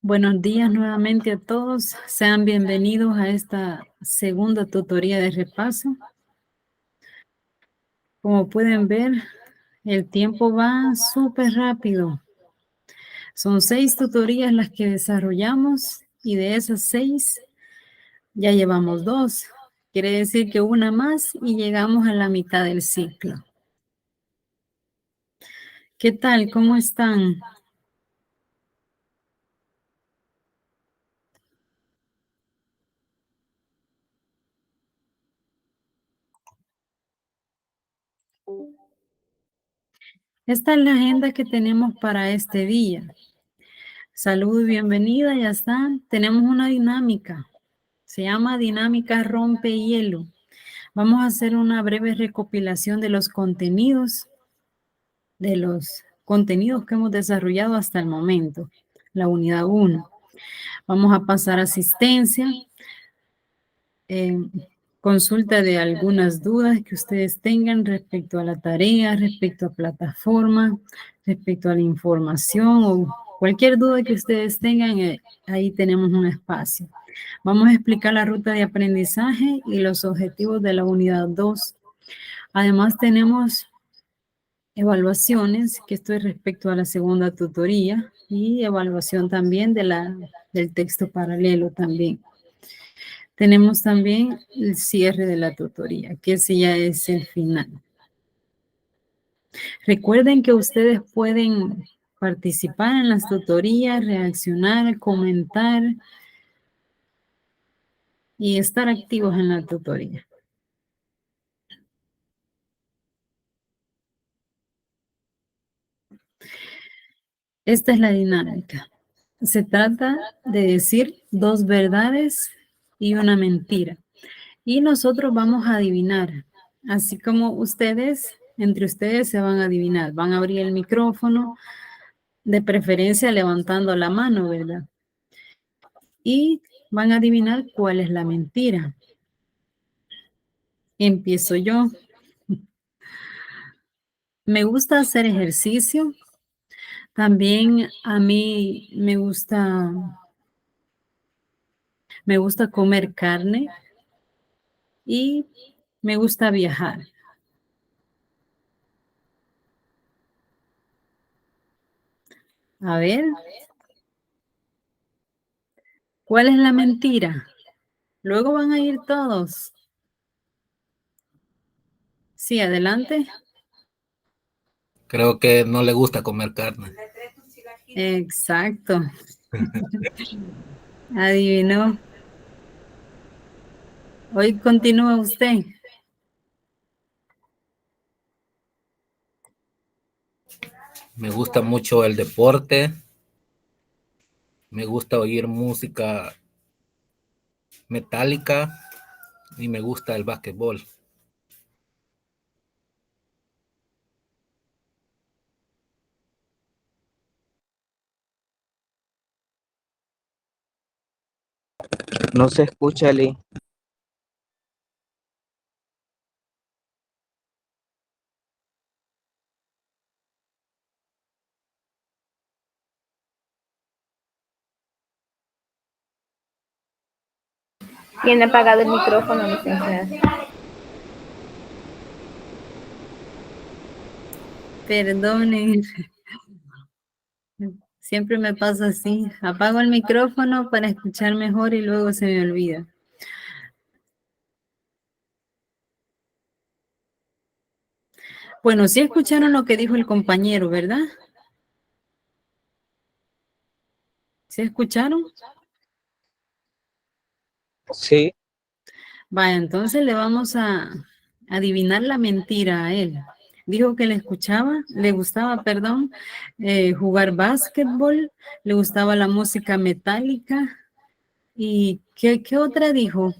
Buenos días nuevamente a todos. Sean bienvenidos a esta segunda tutoría de repaso. Como pueden ver, el tiempo va súper rápido. Son 6 tutorías las que desarrollamos y de esas 6 ya llevamos 2. Quiere decir que una más y llegamos a la mitad del ciclo. ¿Qué tal? ¿Cómo están? Esta es la agenda que tenemos para este día. Salud y bienvenida, ya está. Tenemos una dinámica. Se llama dinámica rompehielo. Vamos a hacer una breve recopilación de los contenidos que hemos desarrollado hasta el momento, la unidad 1. Vamos a pasar asistencia, consulta de algunas dudas que ustedes tengan respecto a la tarea, respecto a plataforma, respecto a la información o cualquier duda que ustedes tengan, ahí tenemos un espacio. Vamos a explicar la ruta de aprendizaje y los objetivos de la unidad 2. Además tenemos evaluaciones, que esto es respecto a la segunda tutoría, y evaluación también del texto paralelo también. Tenemos también el cierre de la tutoría, que ese ya es el final. Recuerden que ustedes pueden participar en las tutorías, reaccionar, comentar y estar activos en la tutoría. Esta es la dinámica. Se trata de decir 2 verdades y una mentira. Y nosotros vamos a adivinar, así como ustedes, entre ustedes se van a adivinar. Van a abrir el micrófono, de preferencia levantando la mano, ¿verdad? Y van a adivinar cuál es la mentira. Empiezo yo. Me gusta hacer ejercicio. También a mí me gusta comer carne y me gusta viajar. A ver, ¿cuál es la mentira? Luego van a ir todos. Sí, adelante. Creo que no le gusta comer carne. Exacto. Adivinó. Hoy continúa usted. Me gusta mucho el deporte. Me gusta oír música metálica y me gusta el básquetbol. No se escucha, Lee. Tiene apagado el micrófono, licenciada. Perdonen. Siempre me pasa así. Apago el micrófono para escuchar mejor y luego se me olvida. Bueno, sí escucharon lo que dijo el compañero, ¿verdad? ¿Sí escucharon? Sí. Vaya, entonces le vamos a adivinar la mentira a él. Dijo que le gustaba, perdón, jugar básquetbol, le gustaba la música metálica. ¿Y qué otra dijo?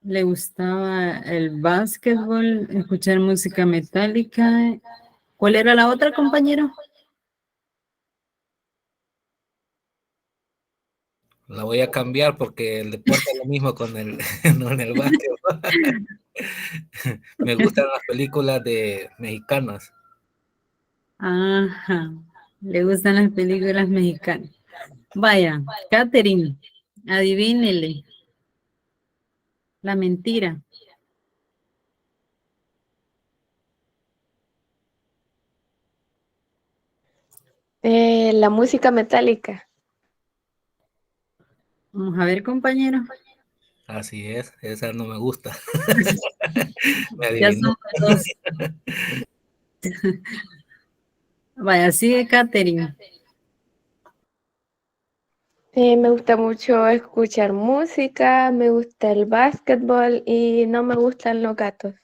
Le gustaba el básquetbol, escuchar música metálica. ¿Cuál era la otra, compañero? La voy a cambiar porque el deporte es lo mismo con el, no en el básquetbol. Me gustan las películas de mexicanas. Ajá. Le gustan las películas mexicanas. Vaya, Catherine, adivínele. La mentira. La música metálica. Vamos a ver, compañero. Así es, esa no me gusta. Me Ya adivinó. somos dos. Vaya, sigue Catherine. Me gusta mucho escuchar música, me gusta el básquetbol y no me gustan los gatos.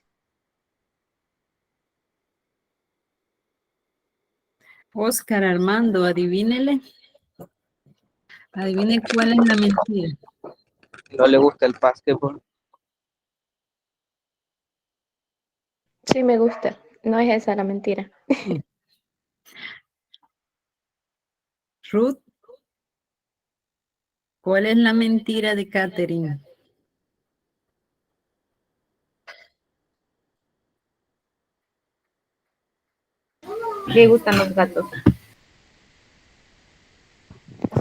Oscar Armando, adivínele. Adivine cuál es la mentira. No le gusta el básquetbol. Sí, me gusta. No es esa la mentira. Ruth, ¿cuál es la mentira de Catherine? Le gustan los gatos.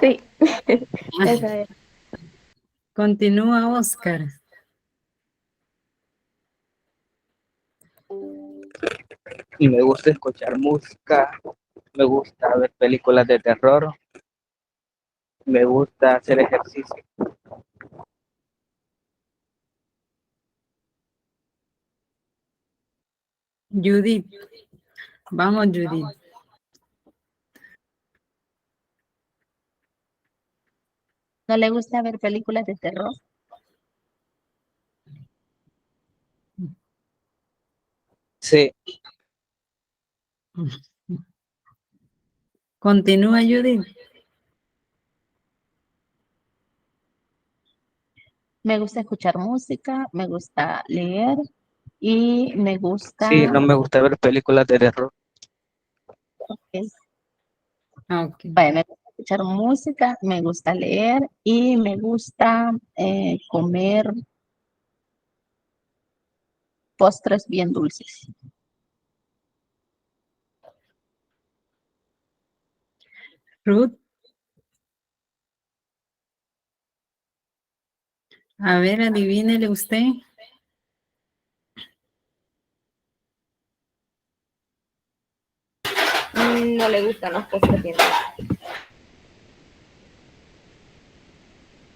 Sí, esa es. Continúa Oscar. Y me gusta escuchar música, me gusta ver películas de terror, me gusta hacer ejercicio. Judith. Vamos, Judith. ¿No le gusta ver películas de terror? Sí, Continúa, Judith. Me gusta escuchar música, me gusta leer y me sí, gusta, no me gusta ver películas de terror. Ok. vaya, me gusta escuchar música, me gusta leer y me gusta comer postres bien dulces. Ruth. A ver, adivínele usted. No le gustan los postres bien.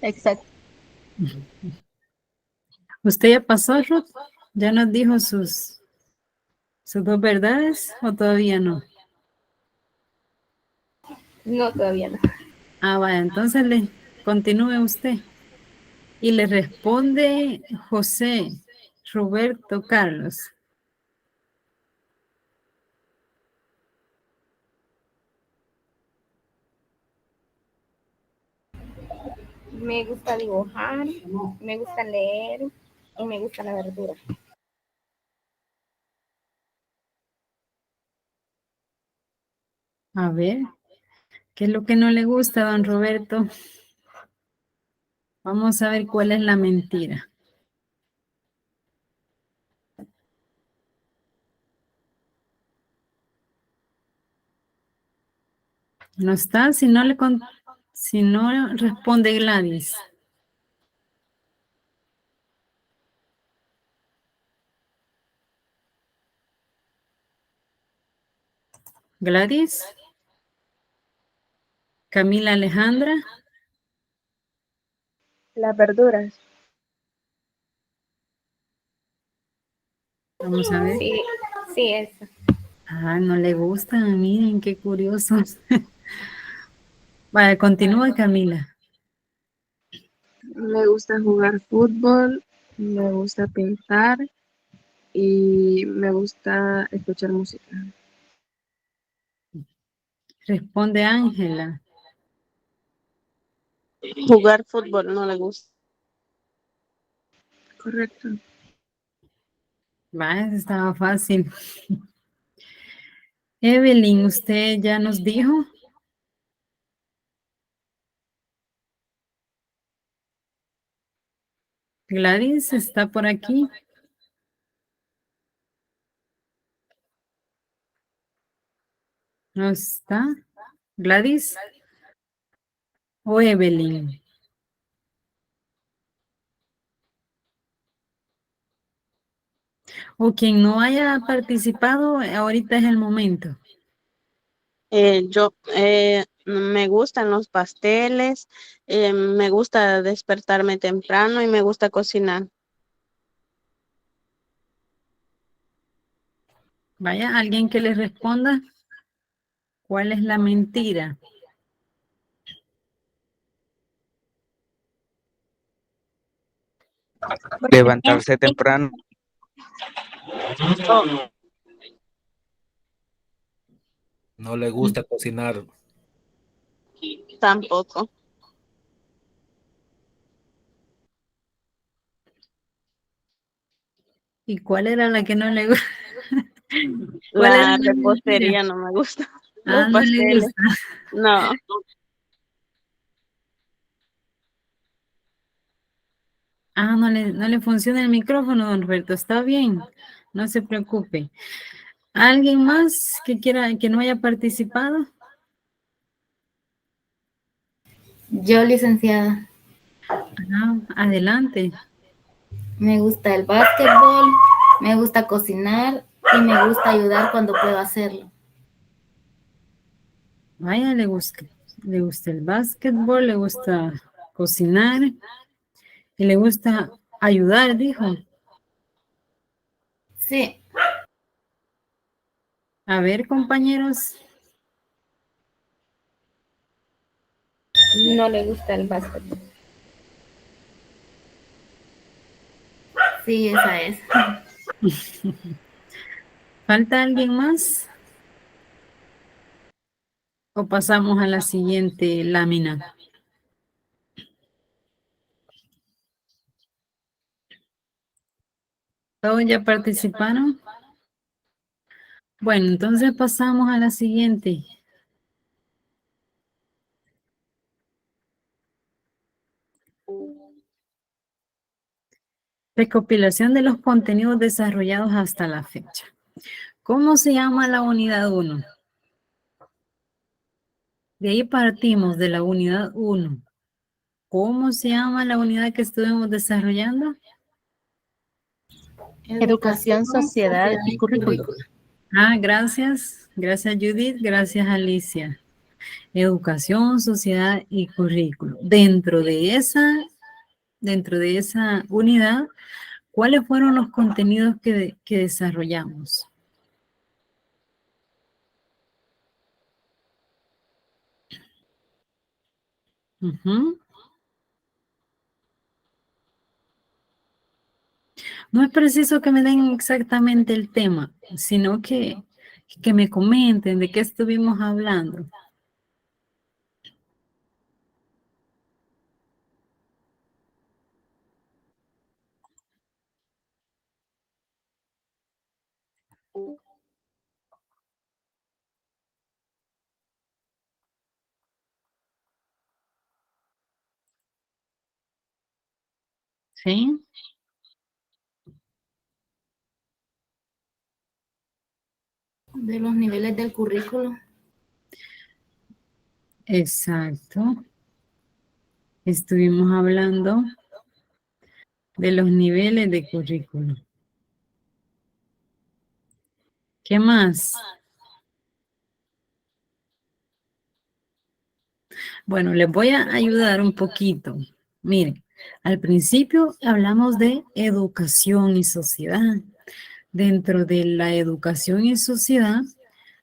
Exacto. ¿Usted ya pasó, Ruth? ¿Ya nos dijo sus dos verdades o todavía no? No, todavía no. Ah, vaya, entonces le continúe usted. Y le responde José Roberto Carlos. Me gusta dibujar, me gusta leer y me gusta la verdura. A ver, ¿qué es lo que no le gusta, don Roberto? Vamos a ver cuál es la mentira. No está, si no responde Gladys. Gladys, Camila Alejandra, Las verduras. vamos a ver. Sí, sí, eso. Ah, no le gustan, miren qué curiosos. Vale, continúa Camila. Me gusta jugar fútbol, me gusta pintar y me gusta escuchar música. Responde Ángela. Jugar fútbol no le gusta. Correcto. Va, eso estaba fácil. Evelyn, ¿usted ya nos dijo? Gladys está por aquí. No está. Gladys o Evelyn. O quien no haya participado, ahorita es el momento. Me gustan los pasteles, me gusta despertarme temprano y me gusta cocinar. Vaya, alguien que les responda. ¿Cuál es la mentira? Levantarse temprano. Oh, No le gusta cocinar. tampoco. ¿Y cuál era la que no le gusta? ¿Cuál era La la mentira? repostería no me gusta. Ah, Los no le pasteles, gusta. no. Ah, no le funciona el micrófono, don Roberto. Está bien. No se preocupe. ¿Alguien más que quiera, que no haya participado? Yo, licenciada, Ah, adelante. me gusta el básquetbol, me gusta cocinar y me gusta ayudar cuando puedo hacerlo. Vaya, le gusta el básquetbol, le gusta cocinar y le gusta ayudar, dijo. Sí, A ver, compañeros. No le gusta el básquetbol. sí, esa es. ¿Falta alguien más? ¿O pasamos a la siguiente lámina? ¿Todos ya participaron? Bueno, entonces pasamos a la siguiente. Recopilación de los contenidos desarrollados hasta la fecha. ¿Cómo se llama la unidad 1? De ahí partimos de la unidad 1. ¿Cómo se llama la unidad que estuvimos desarrollando? Educación, sociedad y currículo. Ah, gracias. Gracias, Judith. Gracias, Alicia. Educación, sociedad y currículo. Dentro de esa unidad, ¿cuáles fueron los contenidos que desarrollamos? Ujú. No es preciso que me den exactamente el tema, sino que me comenten de qué estuvimos hablando. ¿Sí? De los niveles del currículo. Exacto. Estuvimos hablando de los niveles de currículo. ¿Qué más? Bueno, les voy a ayudar un poquito. Miren, al principio hablamos de educación y sociedad. Dentro de la educación y sociedad,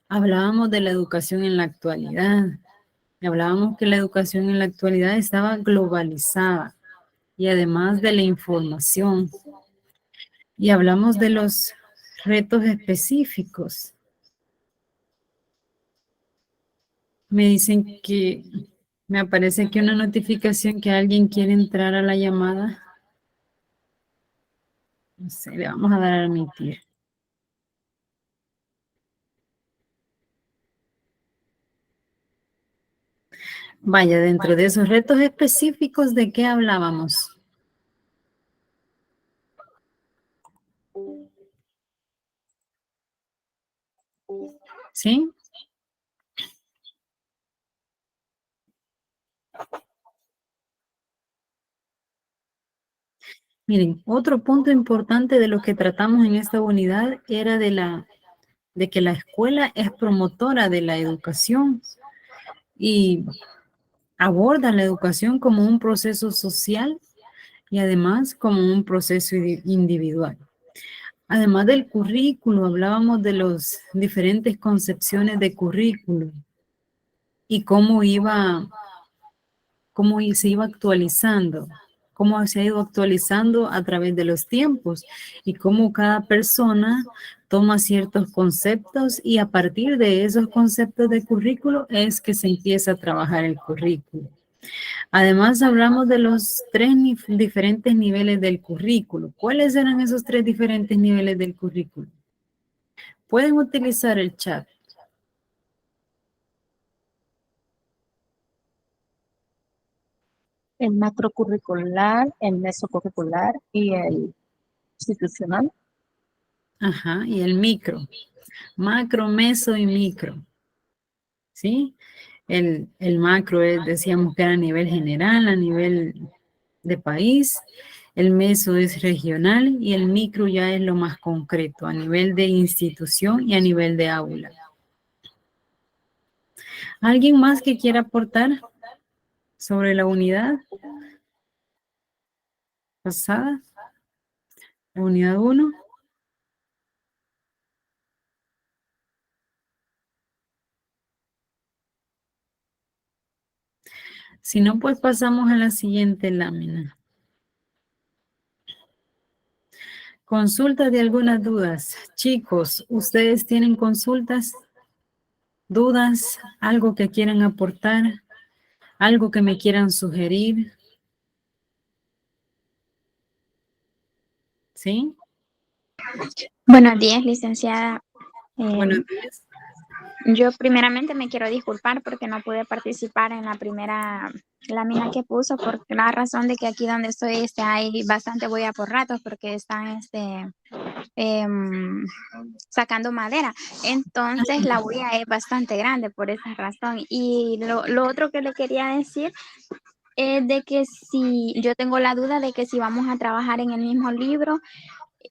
hablábamos de la educación en la actualidad. Hablábamos que la educación en la actualidad estaba globalizada y además de la información. Y hablamos de los retos específicos. Me dicen que me aparece aquí una notificación que alguien quiere entrar a la llamada. No sé, le vamos a dar a admitir. Vaya, dentro de esos retos específicos, ¿de qué hablábamos? ¿Sí? Miren, otro punto importante de lo que tratamos en esta unidad era de que la escuela es promotora de la educación y aborda la educación como un proceso social y además como un proceso individual. Además del currículo, hablábamos de las diferentes concepciones de currículo y cómo se iba actualizando, cómo se ha ido actualizando a través de los tiempos y cómo cada persona toma ciertos conceptos y a partir de esos conceptos de currículo es que se empieza a trabajar el currículo. Además, hablamos de los diferentes niveles del currículo. ¿Cuáles eran esos 3 diferentes niveles del currículo? Pueden utilizar el chat. El macrocurricular, el mesocurricular y el institucional. Ajá, y el micro. Macro, meso y micro. ¿Sí? El macro decíamos que era a nivel general, a nivel de país. El meso es regional y el micro ya es lo más concreto, a nivel de institución y a nivel de aula. ¿Alguien más que quiera aportar sobre la unidad pasada? La unidad 1. Si no, pues pasamos a la siguiente lámina. Consulta de algunas dudas. Chicos, ¿ustedes tienen consultas, dudas, algo que quieran aportar, algo que me quieran sugerir? ¿Sí? Buenos días, licenciada. Buenos días. Yo primeramente me quiero disculpar porque no pude participar en la primera lámina que puso por la razón de que aquí donde estoy hay bastante bulla por ratos porque están sacando madera. Entonces la bulla es bastante grande por esa razón. Y lo otro que le quería decir es de que si yo tengo la duda de que si vamos a trabajar en el mismo libro,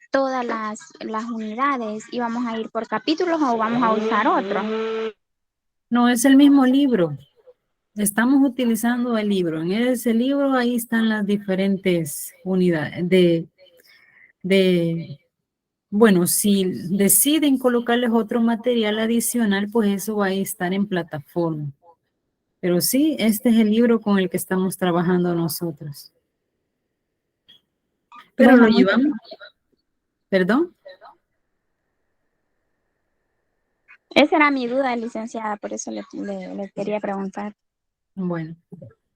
todas las unidades y vamos a ir por capítulos o vamos a usar otro. No, es el mismo libro. Estamos utilizando el libro. En ese libro ahí están las diferentes unidades bueno, si deciden colocarles otro material adicional, pues eso va a estar en plataforma. Pero sí, este es el libro con el que estamos trabajando nosotros. Pero Bueno, lo llevamos. ¿Perdón? Esa era mi duda, licenciada, por eso le quería preguntar. Bueno,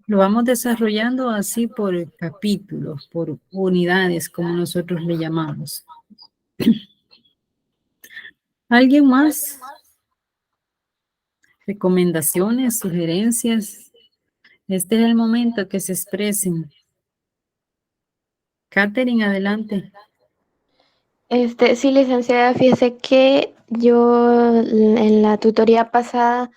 lo vamos desarrollando así por capítulos, por unidades, como nosotros le llamamos. ¿Alguien más? ¿Recomendaciones, sugerencias? Este es el momento que se expresen. Catherine, adelante. Sí, licenciada, fíjese que yo en la tutoría pasada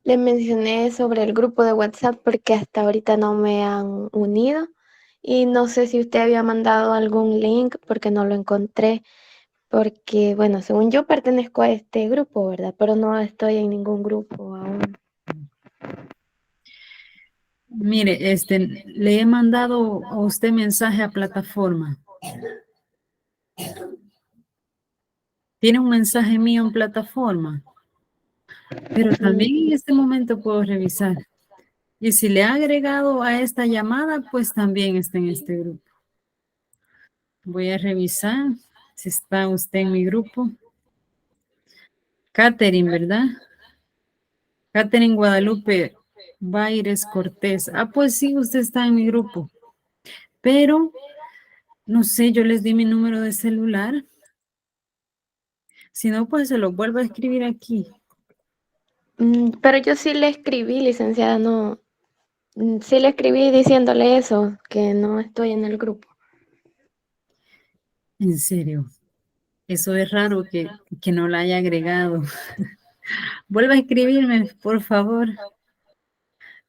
le mencioné sobre el grupo de WhatsApp porque hasta ahorita no me han unido y no sé si usted había mandado algún link porque no lo encontré, porque bueno, según yo pertenezco a este grupo, ¿verdad? Pero no estoy en ningún grupo aún. Mire, le he mandado a usted mensaje a plataforma. Tiene un mensaje mío en plataforma, pero también en este momento puedo revisar. Y si le ha agregado a esta llamada, pues también está en este grupo. Voy a revisar si está usted en mi grupo. Catherine, ¿verdad? Catherine Guadalupe Baires Cortés. Ah, pues sí, usted está en mi grupo. Pero, no sé, yo les di mi número de celular. Si no, pues se lo vuelvo a escribir aquí. Pero yo sí le escribí, licenciada, no. Sí le escribí diciéndole eso, que no estoy en el grupo. En serio. Eso es raro que no la haya agregado. Vuelva a escribirme, por favor.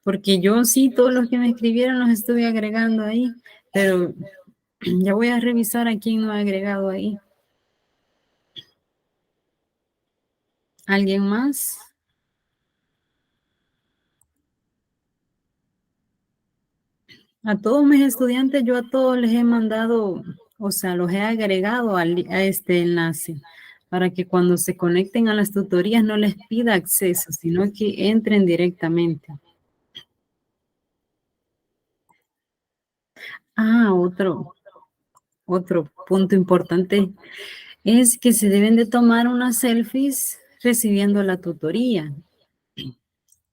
Porque yo sí, todos los que me escribieron los estuve agregando ahí, pero Ya voy a revisar a quién no ha agregado ahí. ¿Alguien más? A todos mis estudiantes, yo a todos les he mandado, o sea, los he agregado a este enlace para que cuando se conecten a las tutorías no les pida acceso, sino que entren directamente. Ah, otro punto importante es que se deben de tomar unas selfies recibiendo la tutoría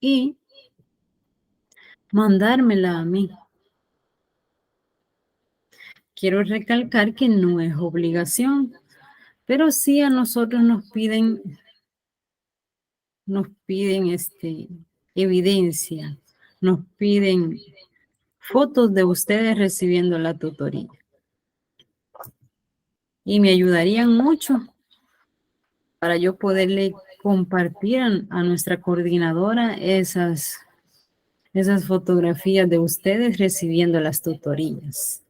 y mandármela a mí. Quiero recalcar que no es obligación, pero sí a nosotros nos piden evidencia, nos piden fotos de ustedes recibiendo la tutoría. Y me ayudarían mucho para yo poderle compartir a nuestra coordinadora esas fotografías de ustedes recibiendo las tutorías.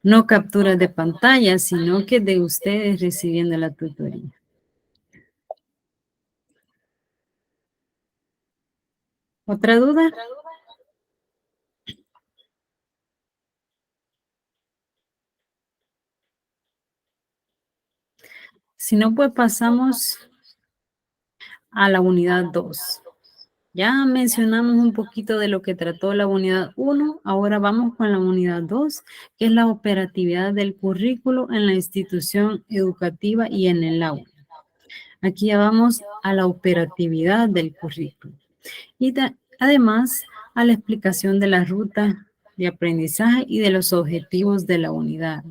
No capturas de pantalla, sino que de ustedes recibiendo la tutoría. ¿Otra duda? Si no, pues pasamos a la unidad 2. Ya mencionamos un poquito de lo que trató la unidad 1, ahora vamos con la unidad 2, que es la operatividad del currículo en la institución educativa y en el aula. Aquí ya vamos a la operatividad del currículo. Y además a la explicación de la ruta de aprendizaje y de los objetivos de la unidad.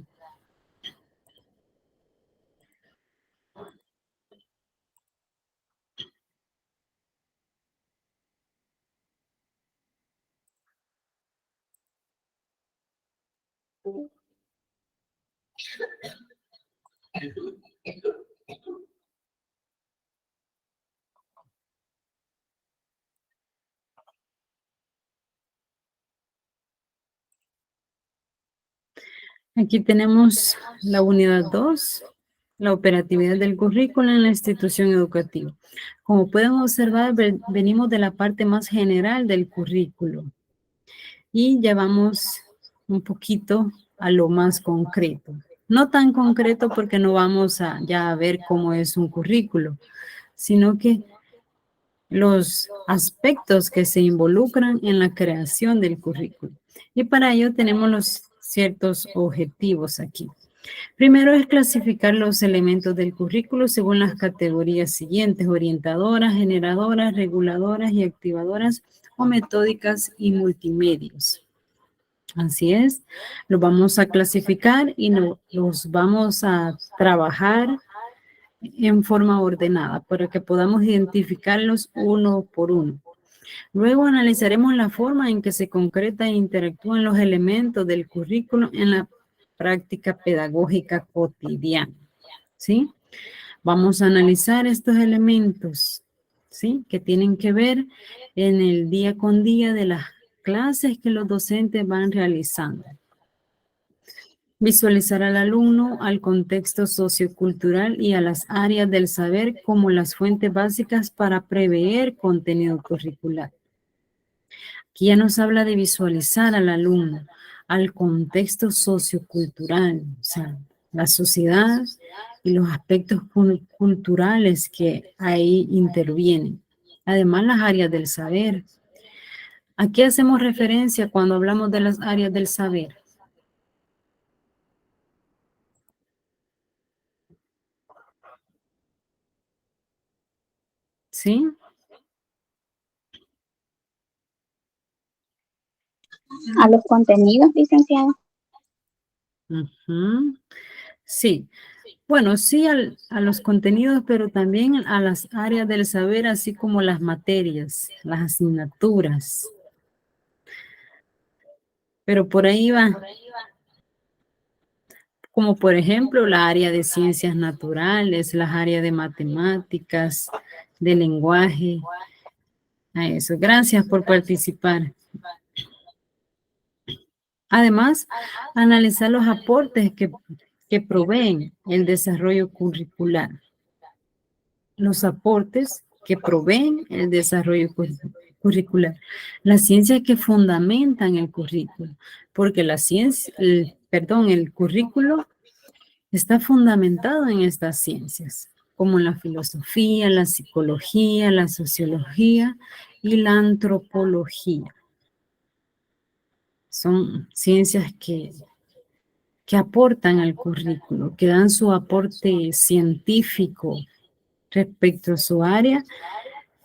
Aquí tenemos la unidad 2, la operatividad del currículo en la institución educativa. Como pueden observar, venimos de la parte más general del currículo y ya vamos un poquito a lo más concreto. No tan concreto porque no vamos ya a ver cómo es un currículo, sino que los aspectos que se involucran en la creación del currículo. Y para ello tenemos los ciertos objetivos aquí. Primero es clasificar los elementos del currículo según las categorías siguientes: orientadoras, generadoras, reguladoras y activadoras, o metódicas y multimedios. Así es, los vamos a clasificar y los vamos a trabajar en forma ordenada para que podamos identificarlos uno por uno. Luego analizaremos la forma en que se concreta e interactúan los elementos del currículo en la práctica pedagógica cotidiana, ¿sí? Vamos a analizar estos elementos, ¿sí? Que tienen que ver en el día con día de las clases que los docentes van realizando. Visualizar al alumno, al contexto sociocultural y a las áreas del saber como las fuentes básicas para prever contenido curricular. Aquí ya nos habla de visualizar al alumno, al contexto sociocultural, o sea, la sociedad y los aspectos culturales que ahí intervienen. Además, las áreas del saber. ¿A qué hacemos referencia cuando hablamos de las áreas del saber? ¿Sí? A los contenidos, licenciada. Sí. Bueno, sí a los contenidos, pero también a las áreas del saber, así como las materias, las asignaturas. Pero por ahí va. Como por ejemplo la área de ciencias naturales, las áreas de matemáticas, de lenguaje. A eso. Gracias por participar. Además, analizar los aportes que proveen el desarrollo curricular. Los aportes que proveen el desarrollo curricular. Las ciencias que fundamentan el currículo, porque la ciencia, el currículo está fundamentado en estas ciencias, como la filosofía, la psicología, la sociología y la antropología. Son ciencias que aportan al currículo, que dan su aporte científico respecto a su área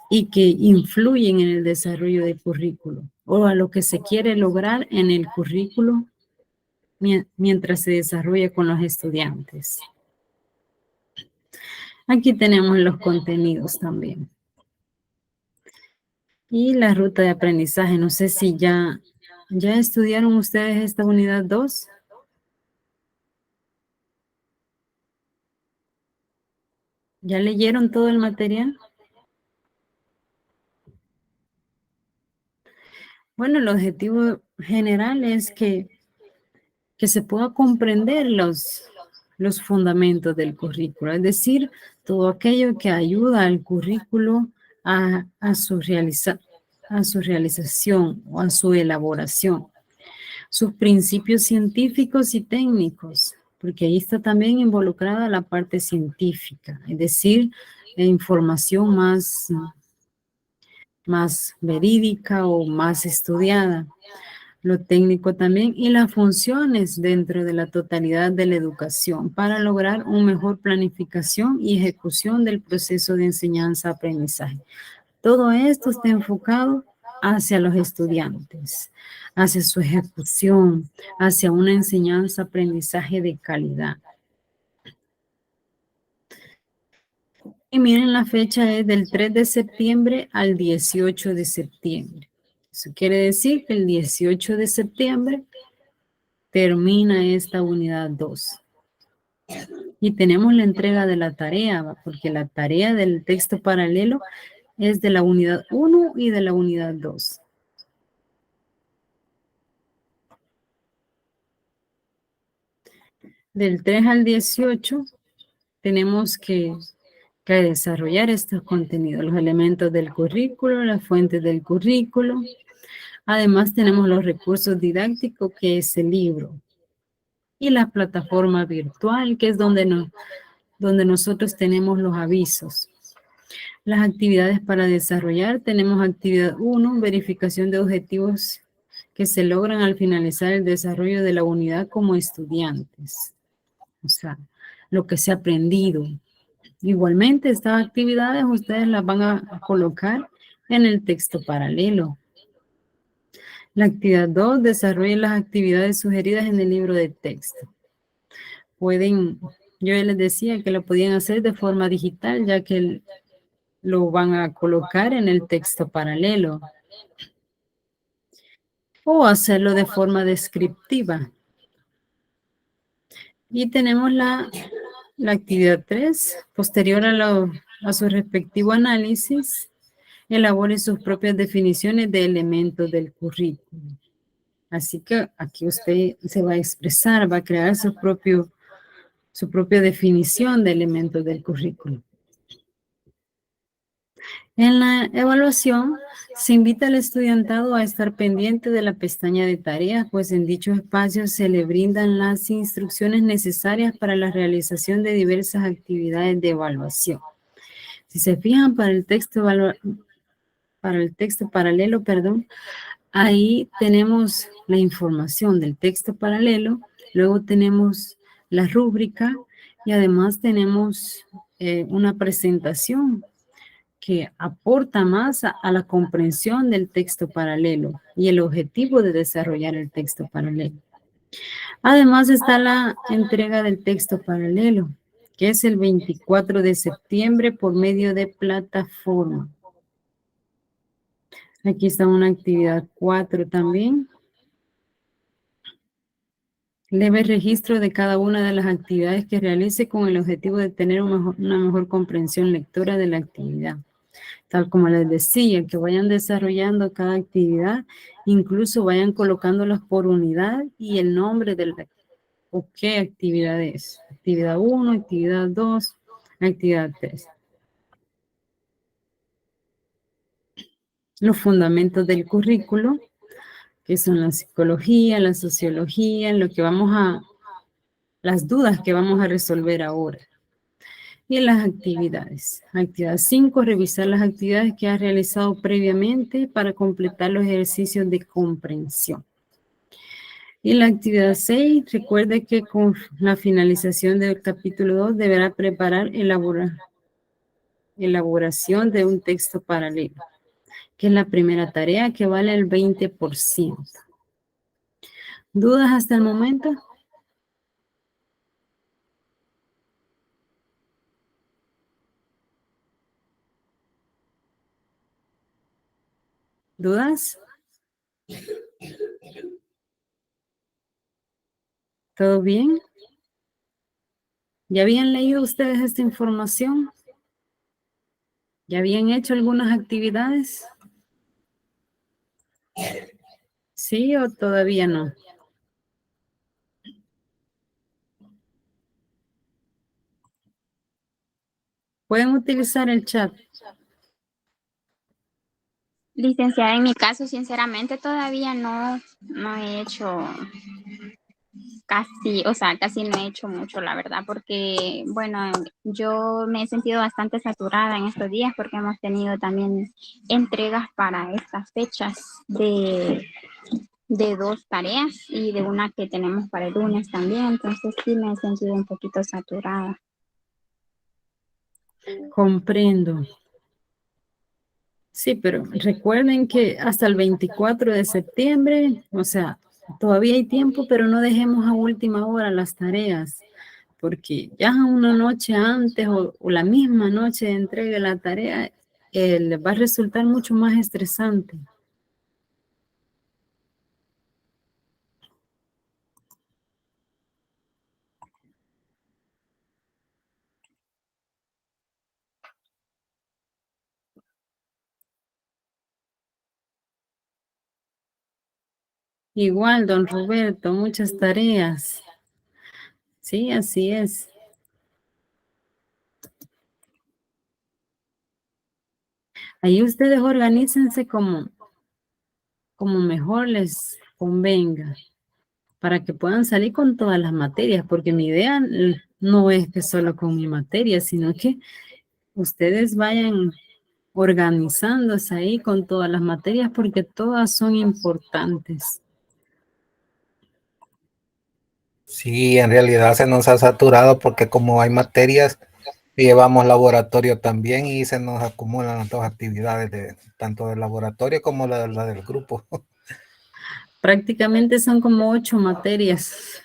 y que influyen en el desarrollo del currículo o a lo que se quiere lograr en el currículo mientras se desarrolla con los estudiantes. Aquí tenemos los contenidos también. Y la ruta de aprendizaje. No sé si ya estudiaron ustedes esta unidad 2. ¿Ya leyeron todo el material? Bueno, el objetivo general es que se pueda comprender los fundamentos del currículo, es decir, todo aquello que ayuda al currículo a su realización o a su elaboración, sus principios científicos y técnicos, porque ahí está también involucrada la parte científica, es decir, la información más verídica o más estudiada, lo técnico también y las funciones dentro de la totalidad de la educación para lograr una mejor planificación y ejecución del proceso de enseñanza-aprendizaje. Todo esto está enfocado hacia los estudiantes, hacia su ejecución, hacia una enseñanza-aprendizaje de calidad. Y miren, la fecha es del 3 de septiembre al 18 de septiembre. Eso quiere decir que el 18 de septiembre termina esta unidad 2. Y tenemos la entrega de la tarea, porque la tarea del texto paralelo es de la unidad 1 y de la unidad 2. Del 3 al 18 tenemos que desarrollar estos contenidos, los elementos del currículo, las fuentes del currículo. Además tenemos los recursos didácticos, que es el libro. Y la plataforma virtual, que es donde nosotros tenemos los avisos. Las actividades para desarrollar, tenemos actividad 1, verificación de objetivos que se logran al finalizar el desarrollo de la unidad como estudiantes. O sea, lo que se ha aprendido. Igualmente, estas actividades ustedes las van a colocar en el texto paralelo. La actividad 2, desarrolla las actividades sugeridas en el libro de texto. Yo les decía que lo podían hacer de forma digital, ya que lo van a colocar en el texto paralelo. O hacerlo de forma descriptiva. Y tenemos la actividad 3, posterior a su respectivo análisis, elabore sus propias definiciones de elementos del currículo. Así que aquí usted se va a expresar, va a crear su propia definición de elementos del currículo. En la evaluación, se invita al estudiantado a estar pendiente de la pestaña de tareas, pues en dicho espacio se le brindan las instrucciones necesarias para la realización de diversas actividades de evaluación. Si se fijan, para el texto paralelo, ahí tenemos la información del texto paralelo, luego tenemos la rúbrica y además tenemos una presentación que aporta más a la comprensión del texto paralelo y el objetivo de desarrollar el texto paralelo. Además está la entrega del texto paralelo, que es el 24 de septiembre por medio de plataforma. Aquí está una actividad 4 también. Leve registro de cada una de las actividades que realice con el objetivo de tener una mejor comprensión lectora de la actividad. Tal como les decía, que vayan desarrollando cada actividad, incluso vayan colocándolas por unidad y el nombre de la o qué actividad es. Actividad 1, actividad 2, actividad 3. Los fundamentos del currículo, que son la psicología, la sociología, las dudas que vamos a resolver ahora. Y las actividades. Actividad 5, revisar las actividades que has realizado previamente para completar los ejercicios de comprensión. Y la actividad 6, recuerde que con la finalización del capítulo 2 deberá preparar elaboración de un texto paralelo, que es la primera tarea que vale el 20%. ¿Dudas hasta el momento? ¿Dudas? ¿Todo bien? ¿Ya habían leído ustedes esta información? ¿Ya habían hecho algunas actividades? ¿Sí o todavía no? Pueden utilizar el chat. Licenciada, en mi caso, sinceramente, todavía no he hecho casi, o sea, casi no he hecho mucho, la verdad, porque, bueno, yo me he sentido bastante saturada en estos días porque hemos tenido también entregas para estas fechas de 2 tareas y de una que tenemos para el lunes también, entonces sí me he sentido un poquito saturada. Comprendo. Sí, pero recuerden que hasta el 24 de septiembre, o sea, todavía hay tiempo, pero no dejemos a última hora las tareas, porque ya una noche antes o la misma noche de entrega de la tarea, les va a resultar mucho más estresante. Igual, don Roberto, muchas tareas. Sí, así es. Ahí ustedes organícense como mejor les convenga, para que puedan salir con todas las materias, porque mi idea no es que solo con mi materia, sino que ustedes vayan organizándose ahí con todas las materias, porque todas son importantes. Sí, en realidad se nos ha saturado porque como hay materias, llevamos laboratorio también y se nos acumulan las dos actividades, tanto del laboratorio como la del grupo. Prácticamente son como 8 materias,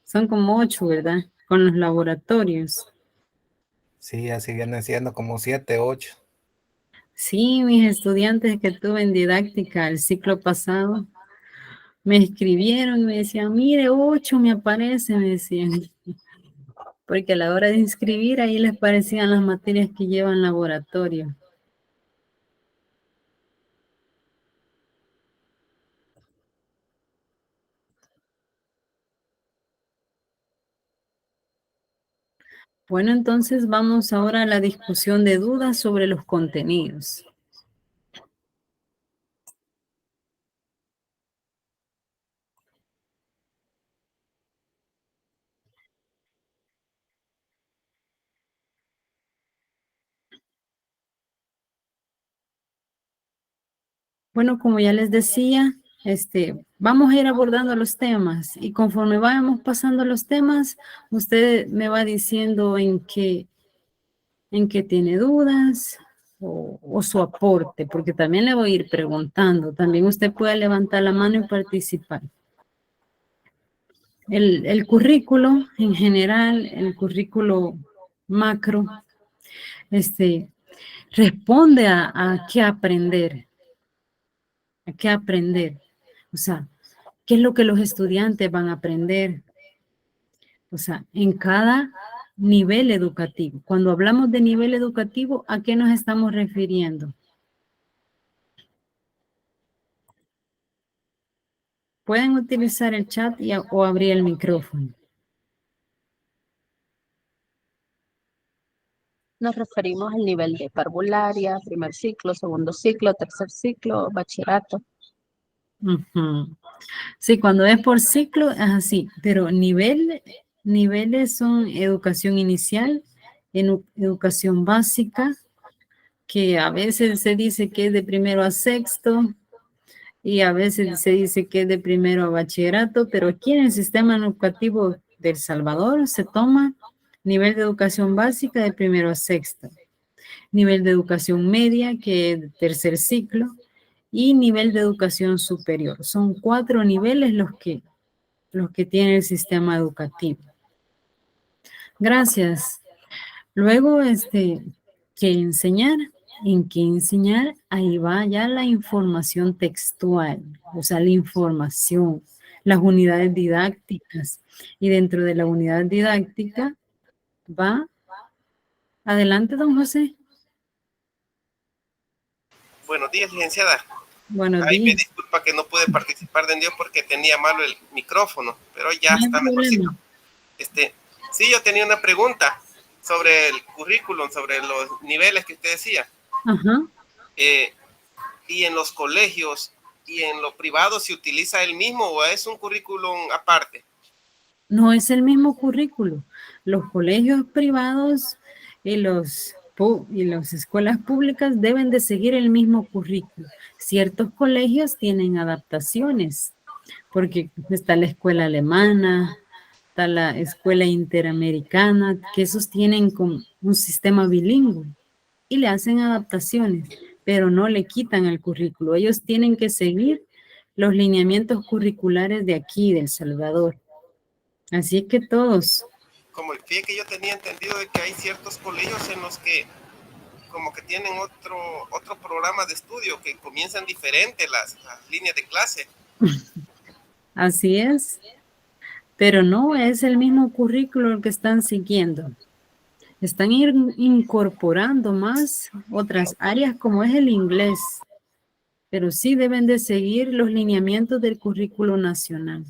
son como 8, ¿verdad? Con los laboratorios. Sí, así viene siendo como 7, 8. Sí, mis estudiantes que tuve en didáctica el ciclo pasado, me escribieron y me decían, mire, 8 me aparece, me decían. Porque a la hora de inscribir ahí les parecían las materias que llevan laboratorio. Bueno, entonces vamos ahora a la discusión de dudas sobre los contenidos. Bueno, como ya les decía, vamos a ir abordando los temas y conforme vayamos pasando los temas, usted me va diciendo en qué tiene dudas o su aporte, porque también le voy a ir preguntando. También usted puede levantar la mano y participar. El currículo en general, el currículo macro, responde a qué aprender. ¿A qué aprender? O sea, ¿qué es lo que los estudiantes van a aprender? O sea, en cada nivel educativo. Cuando hablamos de nivel educativo, ¿a qué nos estamos refiriendo? Pueden utilizar el chat o abrir el micrófono. Nos referimos al nivel de parvularia, primer ciclo, segundo ciclo, tercer ciclo, bachillerato. Ujú. Sí, cuando es por ciclo es así, pero niveles son educación inicial, educación básica, que a veces se dice que es de primero a sexto y a veces se dice que es de primero a bachillerato, pero aquí en el sistema educativo de El Salvador se toma nivel de educación básica de primero a sexto, nivel de educación media, que es de tercer ciclo, y nivel de educación superior. Son 4 niveles los que tiene el sistema educativo. Gracias. Luego, ¿qué enseñar? ¿En qué enseñar? Ahí va ya la información textual, o sea, la información, las unidades didácticas. Y dentro de la unidad didáctica va, adelante, don José. Buenos días, licenciada. Buenos Ay, me días. disculpa que no pude participar de Dios porque tenía malo el micrófono, pero ya No hay está mejorcito. problema. Sí, yo tenía una pregunta sobre el currículum, sobre los niveles que usted decía. Ajá. Y en los colegios y en lo privado, ¿se utiliza el mismo o es un currículum aparte? No es el mismo currículo. Los colegios privados y las escuelas públicas deben de seguir el mismo currículo. Ciertos colegios tienen adaptaciones, porque está la escuela alemana, está la escuela interamericana, que esos tienen como un sistema bilingüe y le hacen adaptaciones, pero no le quitan el currículo. Ellos tienen que seguir los lineamientos curriculares de aquí, de El Salvador. Así es que todos. Como fíjate que yo tenía entendido de que hay ciertos colegios en los que como que tienen otro programa de estudio que comienzan diferente las líneas de clase. Así es. Pero no es el mismo currículo el que están siguiendo. Están incorporando más otras áreas como es el inglés. Pero sí deben de seguir los lineamientos del currículo nacional.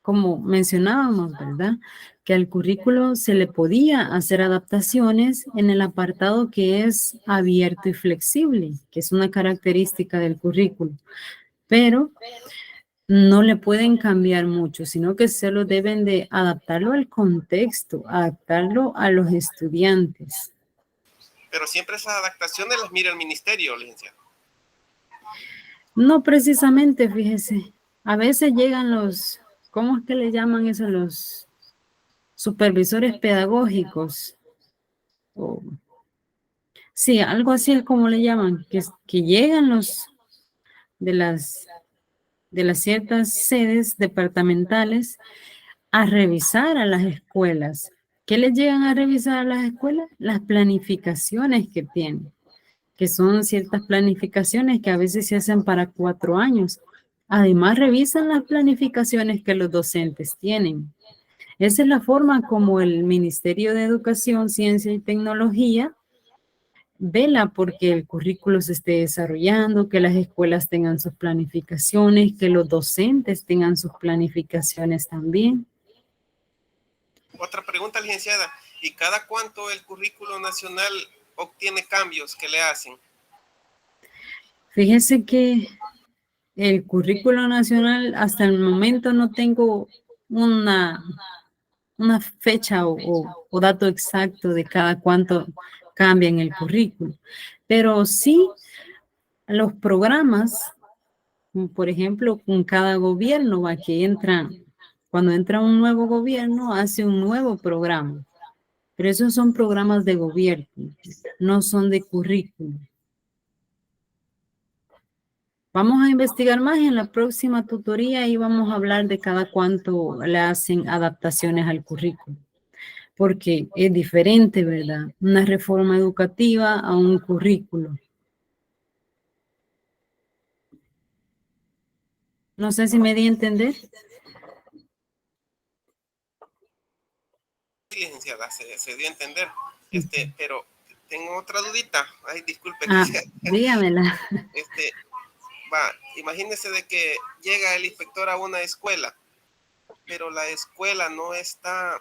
Como mencionábamos, ¿verdad? Que al currículo se le podía hacer adaptaciones en el apartado que es abierto y flexible, que es una característica del currículo. Pero no le pueden cambiar mucho, sino que solo deben de adaptarlo al contexto, adaptarlo a los estudiantes. Pero siempre esas adaptaciones las mira el ministerio, licenciado. No precisamente, fíjese. A veces llegan los, ¿cómo es que le llaman eso? Los supervisores pedagógicos. Sí, algo así es como le llaman, que llegan los de las ciertas sedes departamentales a revisar a las escuelas. ¿Qué les llegan a revisar a las escuelas? Las planificaciones que tienen, que son ciertas planificaciones que a veces se hacen para 4 años. Además, revisan las planificaciones que los docentes tienen. Esa es la forma como el Ministerio de Educación, Ciencia y Tecnología vela porque el currículo se esté desarrollando, que las escuelas tengan sus planificaciones, que los docentes tengan sus planificaciones también. Otra pregunta, licenciada. ¿Y cada cuánto el currículo nacional obtiene cambios que le hacen? Fíjese que el currículo nacional hasta el momento no tengo una fecha o dato exacto de cada cuánto cambia en el currículo, pero sí los programas, por ejemplo, con cada gobierno va que entra, cuando entra un nuevo gobierno hace un nuevo programa, pero esos son programas de gobierno, no son de currículo. Vamos a investigar más en la próxima tutoría y vamos a hablar de cada cuánto le hacen adaptaciones al currículo, porque es diferente, ¿verdad? Una reforma educativa a un currículo. No sé si me di a entender. licenciada, se dio a entender. Pero tengo otra dudita. Ay, disculpe. Dígamela. Imagínese de que llega el inspector a una escuela, pero la escuela no está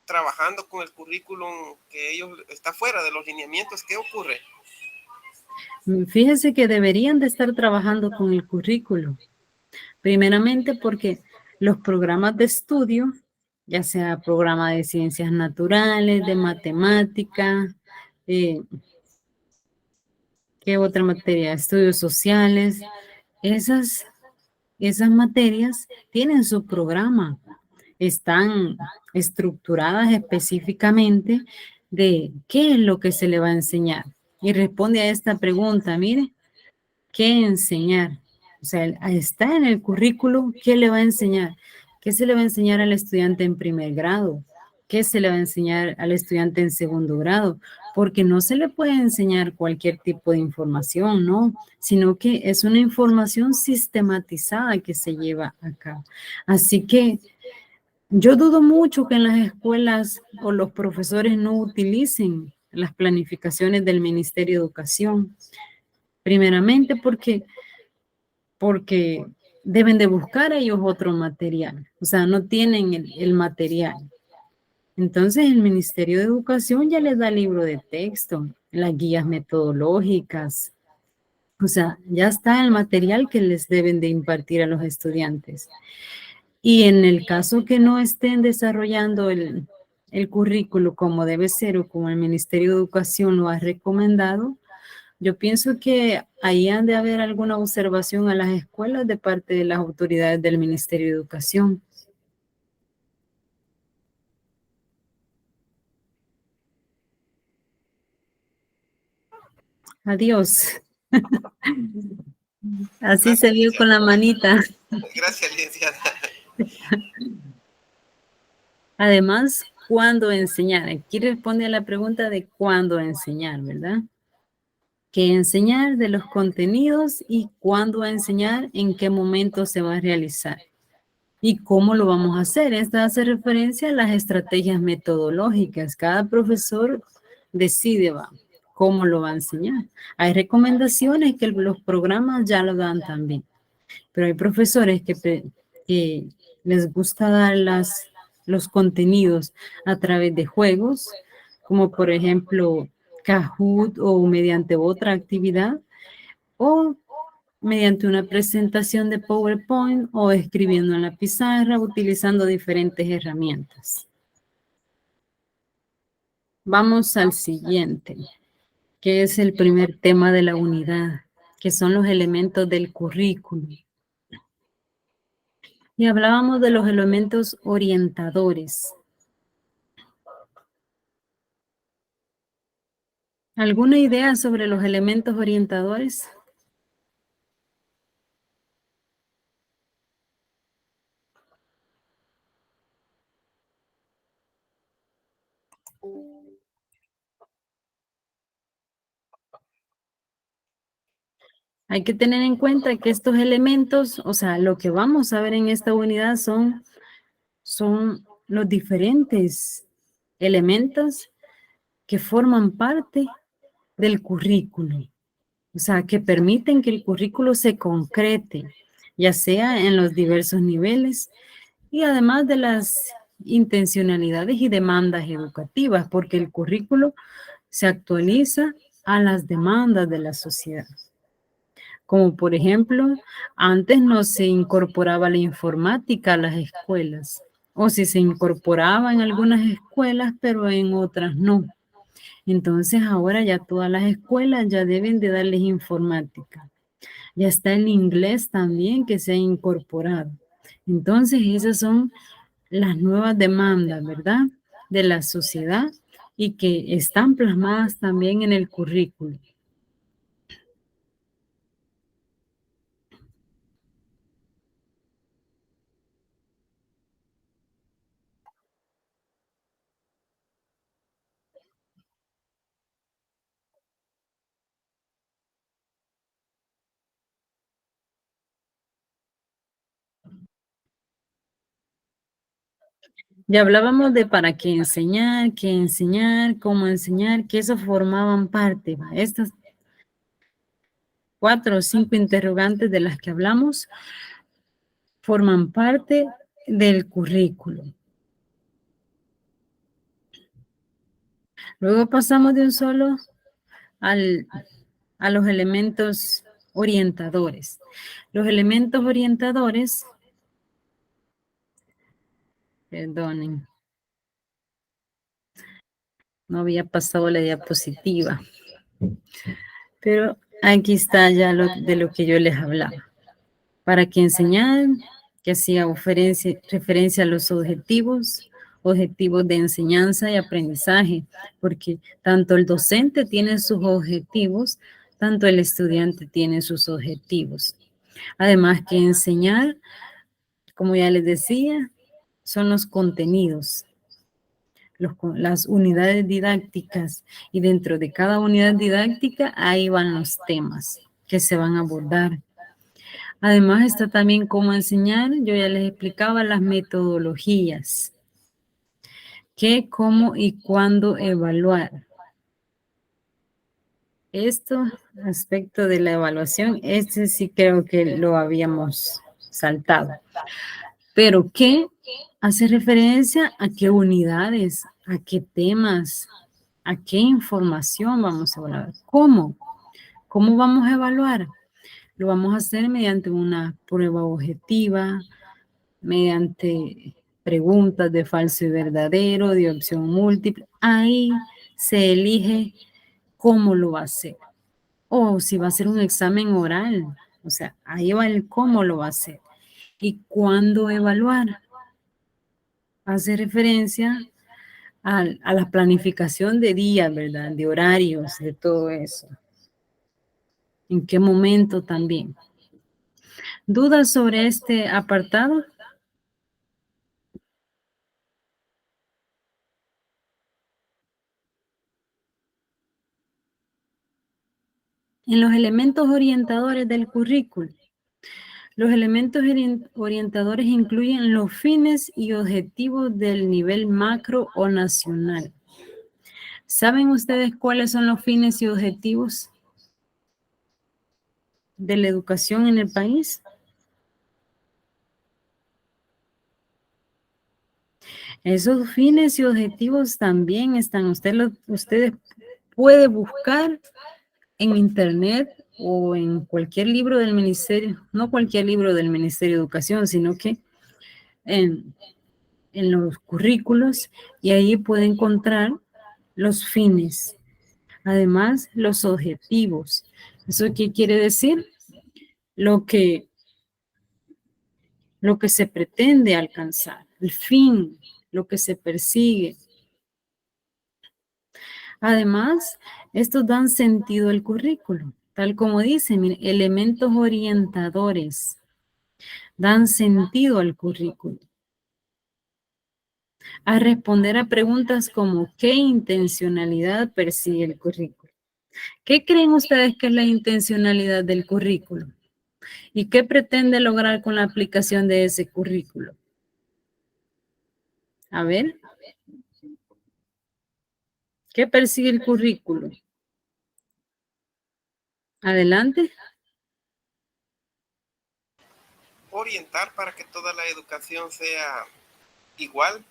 trabajando con el currículum que ellos está fuera de los lineamientos. ¿Qué ocurre? Fíjese que deberían de estar trabajando con el currículo. Primeramente porque los programas de estudio, ya sea programa de ciencias naturales, de matemática, ¿qué otra materia? Estudios sociales. Esas materias tienen su programa. Están estructuradas específicamente de qué es lo que se le va a enseñar. Y responde a esta pregunta, mire, ¿qué enseñar? O sea, está en el currículo, ¿qué le va a enseñar? ¿Qué se le va a enseñar al estudiante en primer grado? ¿Qué se le va a enseñar al estudiante en segundo grado? Porque no se le puede enseñar cualquier tipo de información, ¿no? Sino que es una información sistematizada que se lleva a cabo. Así que yo dudo mucho que en las escuelas o los profesores no utilicen las planificaciones del Ministerio de Educación. Primeramente porque deben de buscar ellos otro material, o sea, no tienen el material. Entonces el Ministerio de Educación ya les da libro de texto, las guías metodológicas, o sea, ya está el material que les deben de impartir a los estudiantes. Y en el caso que no estén desarrollando el currículo como debe ser o como el Ministerio de Educación lo ha recomendado, yo pienso que ahí han de haber alguna observación a las escuelas de parte de las autoridades del Ministerio de Educación. Adiós. Así se vio con la manita. Gracias, licenciada. Además, ¿cuándo enseñar? Aquí responde a la pregunta de cuándo enseñar, ¿verdad? ¿Qué enseñar de los contenidos y cuándo enseñar, en qué momento se va a realizar? ¿Y cómo lo vamos a hacer? Esta hace referencia a las estrategias metodológicas. Cada profesor decide cómo lo va a enseñar. Hay recomendaciones que los programas ya lo dan también, pero hay profesores que les gusta dar los contenidos a través de juegos, como por ejemplo Kahoot o mediante otra actividad, o mediante una presentación de PowerPoint o escribiendo en la pizarra utilizando diferentes herramientas. Vamos al siguiente, que es el primer tema de la unidad, que son los elementos del currículo. Y hablábamos de los elementos orientadores. ¿Alguna idea sobre los elementos orientadores? Hay que tener en cuenta que estos elementos, o sea, lo que vamos a ver en esta unidad son los diferentes elementos que forman parte del currículo, o sea, que permiten que el currículo se concrete, ya sea en los diversos niveles y además de las intencionalidades y demandas educativas, porque el currículo se actualiza a las demandas de la sociedad. Como por ejemplo, antes no se incorporaba la informática a las escuelas, o si se incorporaba en algunas escuelas, pero en otras no. Entonces ahora ya todas las escuelas ya deben de darles informática. Ya está el inglés también que se ha incorporado. Entonces esas son las nuevas demandas, ¿verdad? De la sociedad y que están plasmadas también en el currículo. Ya hablábamos de para qué enseñar, cómo enseñar, que eso formaban parte. Estas 4 o 5 interrogantes de las que hablamos forman parte del currículo. Luego pasamos de un solo a los elementos orientadores. Los elementos orientadores, perdonen, no había pasado la diapositiva, pero aquí está ya de lo que yo les hablaba. Para que enseñar, que hacía referencia a los objetivos de enseñanza y aprendizaje, porque tanto el docente tiene sus objetivos, tanto el estudiante tiene sus objetivos. Además que enseñar, como ya les decía, son los contenidos, las unidades didácticas, y dentro de cada unidad didáctica ahí van los temas que se van a abordar. Además está también cómo enseñar, yo ya les explicaba las metodologías, qué, cómo y cuándo evaluar. Esto, aspecto de la evaluación, este sí creo que lo habíamos saltado. Pero ¿qué? Hace referencia a qué unidades, a qué temas, a qué información vamos a evaluar. ¿Cómo? ¿Cómo vamos a evaluar? Lo vamos a hacer mediante una prueba objetiva, mediante preguntas de falso y verdadero, de opción múltiple. Ahí se elige cómo lo va a hacer. O si va a ser un examen oral. O sea, ahí va el cómo lo va a hacer. ¿Y cuándo evaluar? Hace referencia a la planificación de días, ¿verdad? De horarios, de todo eso. ¿En qué momento también? ¿Dudas sobre este apartado? En los elementos orientadores del currículo. Los elementos orientadores incluyen los fines y objetivos del nivel macro o nacional. ¿Saben ustedes cuáles son los fines y objetivos de la educación en el país? Esos fines y objetivos también están, ustedes pueden buscar en internet o en cualquier libro del ministerio, no cualquier libro del Ministerio de Educación, sino que en los currículos, y ahí puede encontrar los fines, además los objetivos. ¿Eso qué quiere decir? Lo que se pretende alcanzar, el fin, lo que se persigue. Además, estos dan sentido al currículo, tal como dice, miren, elementos orientadores dan sentido al currículo. A responder a preguntas como ¿qué intencionalidad persigue el currículo? ¿Qué creen ustedes que es la intencionalidad del currículo? ¿Y qué pretende lograr con la aplicación de ese currículo? A ver. ¿Qué persigue el currículo? Adelante. Orientar para que toda la educación sea igual.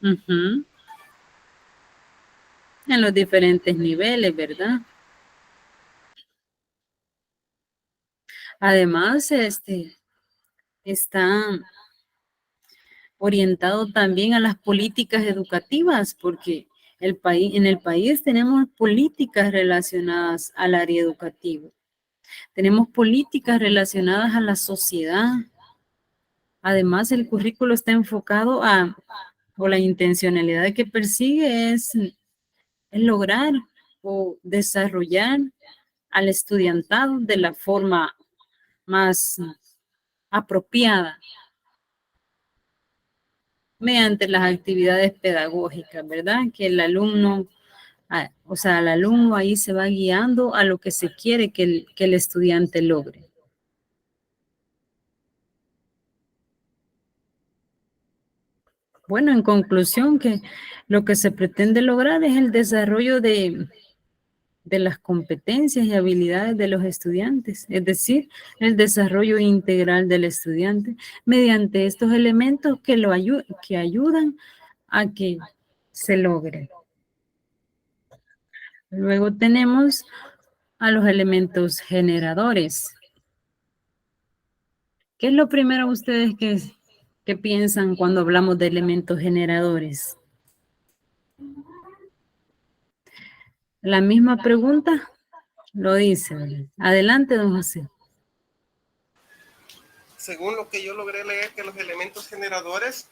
En los diferentes niveles, ¿verdad? Además, está orientado también a las políticas educativas, porque en el país tenemos políticas relacionadas al área educativa. Tenemos políticas relacionadas a la sociedad. Además, el currículo está enfocado o la intencionalidad que persigue es lograr o desarrollar al estudiantado de la forma más apropiada mediante las actividades pedagógicas, ¿verdad? Que el alumno, el alumno ahí se va guiando a lo que se quiere que el estudiante logre. Bueno, en conclusión, que lo que se pretende lograr es el desarrollo de las competencias y habilidades de los estudiantes, es decir, el desarrollo integral del estudiante mediante estos elementos que que ayudan a que se logre. Luego tenemos a los elementos generadores. ¿Qué es lo primero ustedes que piensan cuando hablamos de elementos generadores? La misma pregunta lo dice, ¿verdad? Adelante, don José. Según lo que yo logré leer, que los elementos generadores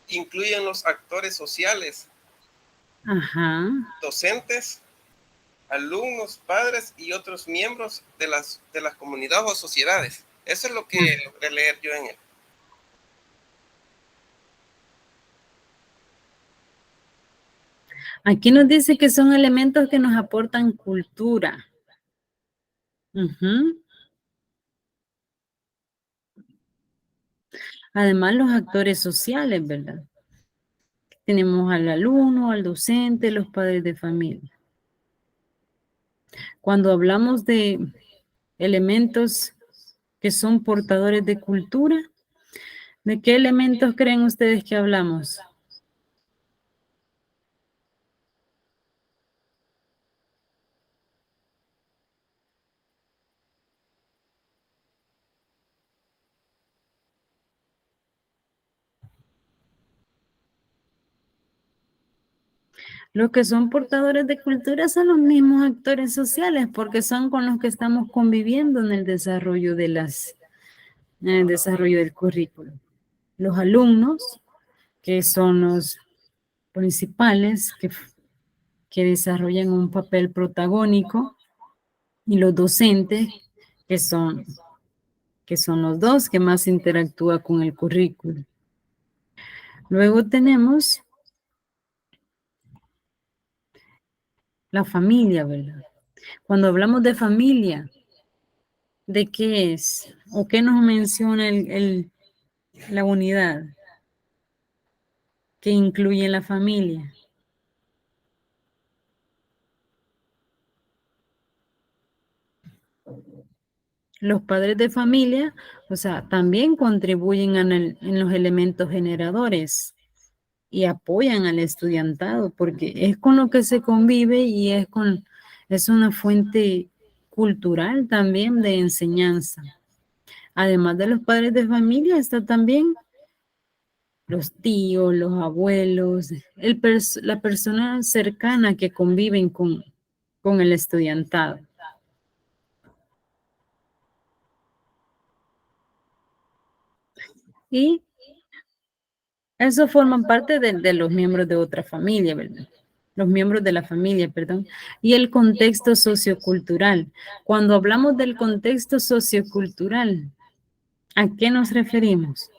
incluyen los actores sociales, Ajá. docentes, alumnos, padres y otros miembros de las comunidades o sociedades. Eso es lo que logré leer yo en él. Aquí nos dice que son elementos que nos aportan cultura. Además, los actores sociales, ¿verdad? Tenemos al alumno, al docente, los padres de familia. Cuando hablamos de elementos que son portadores de cultura, ¿de qué elementos creen ustedes que hablamos? Los que son portadores de cultura son los mismos actores sociales, porque son con los que estamos conviviendo en el desarrollo en el desarrollo del currículo. Los alumnos, que son los principales, que desarrollan un papel protagónico, y los docentes, que son los dos que más interactúan con el currículo. Luego tenemos la familia, ¿verdad? Cuando hablamos de familia, ¿de qué es? ¿O qué nos menciona la unidad que incluye la familia? Los padres de familia, o sea, también contribuyen en los elementos generadores y apoyan al estudiantado, porque es con lo que se convive y es una fuente cultural también de enseñanza. Además de los padres de familia, está también los tíos, los abuelos, la persona cercana que conviven con el estudiantado. Y eso forman parte de los miembros de otra familia, ¿verdad? Los miembros de la familia, perdón. Y el contexto sociocultural. Cuando hablamos del contexto sociocultural, ¿a qué nos referimos?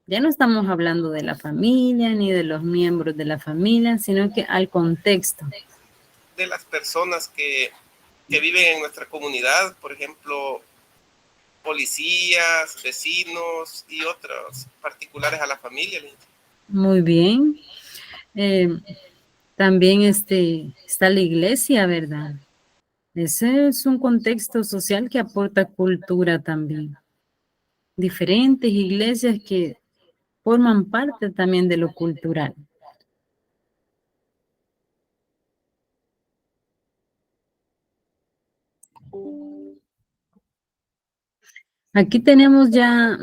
Ya no estamos hablando de la familia ni de los miembros de la familia, sino que al contexto. De las personas que viven en nuestra comunidad, por ejemplo, policías, vecinos y otros particulares a la familia. Muy bien. También está la iglesia, ¿verdad? Ese es un contexto social que aporta cultura también. Diferentes iglesias que forman parte también de lo cultural. Aquí tenemos ya,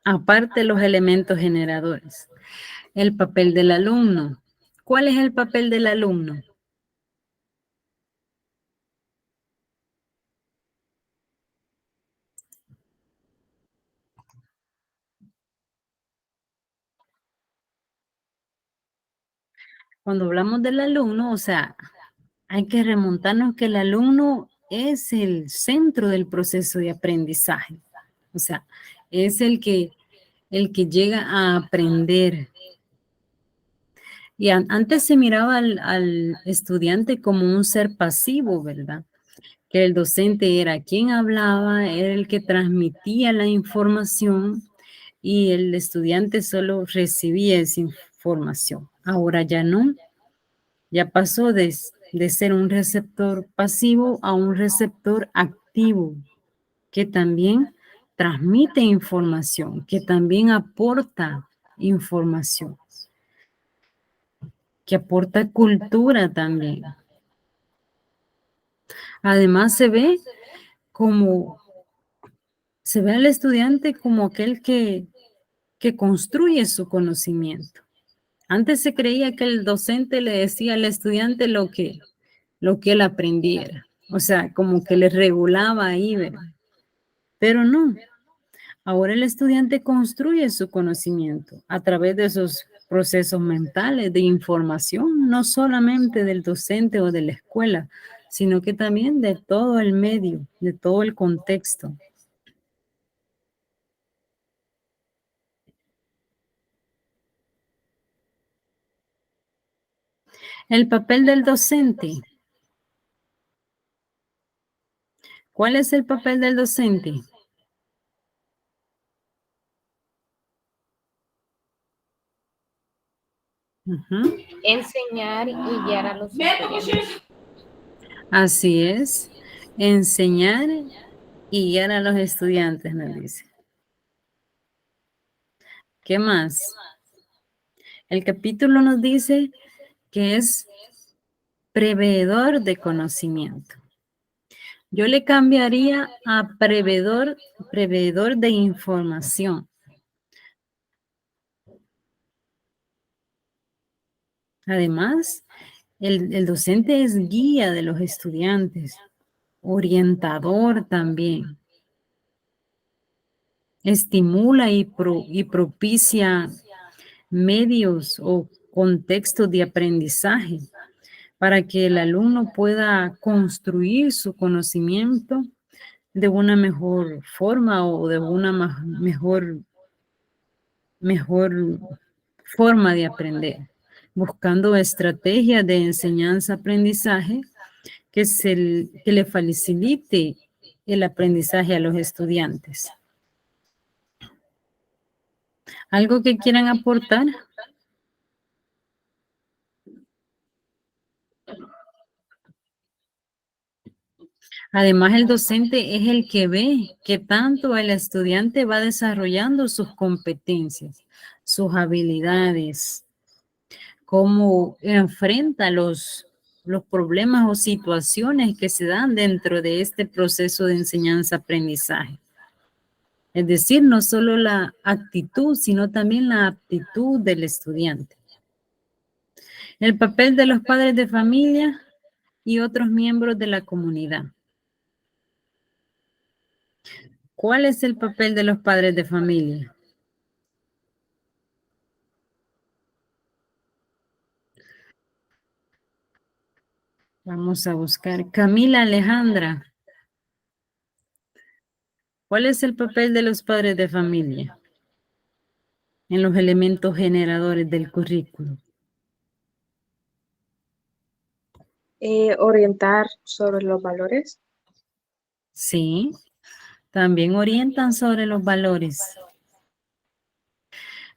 aparte los elementos generadores, el papel del alumno. ¿Cuál es el papel del alumno? Cuando hablamos del alumno, o sea, hay que remontarnos que el alumno es el centro del proceso de aprendizaje. O sea, es el que llega a aprender. Y antes se miraba al estudiante como un ser pasivo, ¿verdad? Que el docente era quien hablaba, era el que transmitía la información y el estudiante solo recibía esa información. Ahora ya no, ya pasó de ser un receptor pasivo a un receptor activo, que también transmite información, que también aporta información, que aporta cultura también. Además se ve al estudiante como aquel que construye su conocimiento. Antes se creía que el docente le decía al estudiante lo que él aprendiera, o sea, como que le regulaba ahí, ¿verdad? Pero no, ahora el estudiante construye su conocimiento a través de esos procesos mentales de información, no solamente del docente o de la escuela, sino que también de todo el medio, de todo el contexto. El papel del docente. ¿Cuál es el papel del docente? Enseñar y guiar a los estudiantes. Así es, enseñar y guiar a los estudiantes, nos dice. ¿Qué más? El capítulo nos dice que es preveedor de conocimiento. Yo le cambiaría a preveedor de información. Además, el docente es guía de los estudiantes, orientador también. Estimula y propicia medios o contextos de aprendizaje para que el alumno pueda construir su conocimiento de una mejor forma o de una mejor forma de aprender, buscando estrategias de enseñanza-aprendizaje que le facilite el aprendizaje a los estudiantes. ¿Algo que quieran aportar? Además, el docente es el que ve que tanto el estudiante va desarrollando sus competencias, sus habilidades, cómo enfrenta los problemas o situaciones que se dan dentro de este proceso de enseñanza-aprendizaje. Es decir, no solo la actitud, sino también la aptitud del estudiante. El papel de los padres de familia y otros miembros de la comunidad. ¿Cuál es el papel de los padres de familia? Vamos a buscar. Camila Alejandra. ¿Cuál es el papel de los padres de familia en los elementos generadores del currículo? Orientar sobre los valores. Sí, también orientan sobre los valores.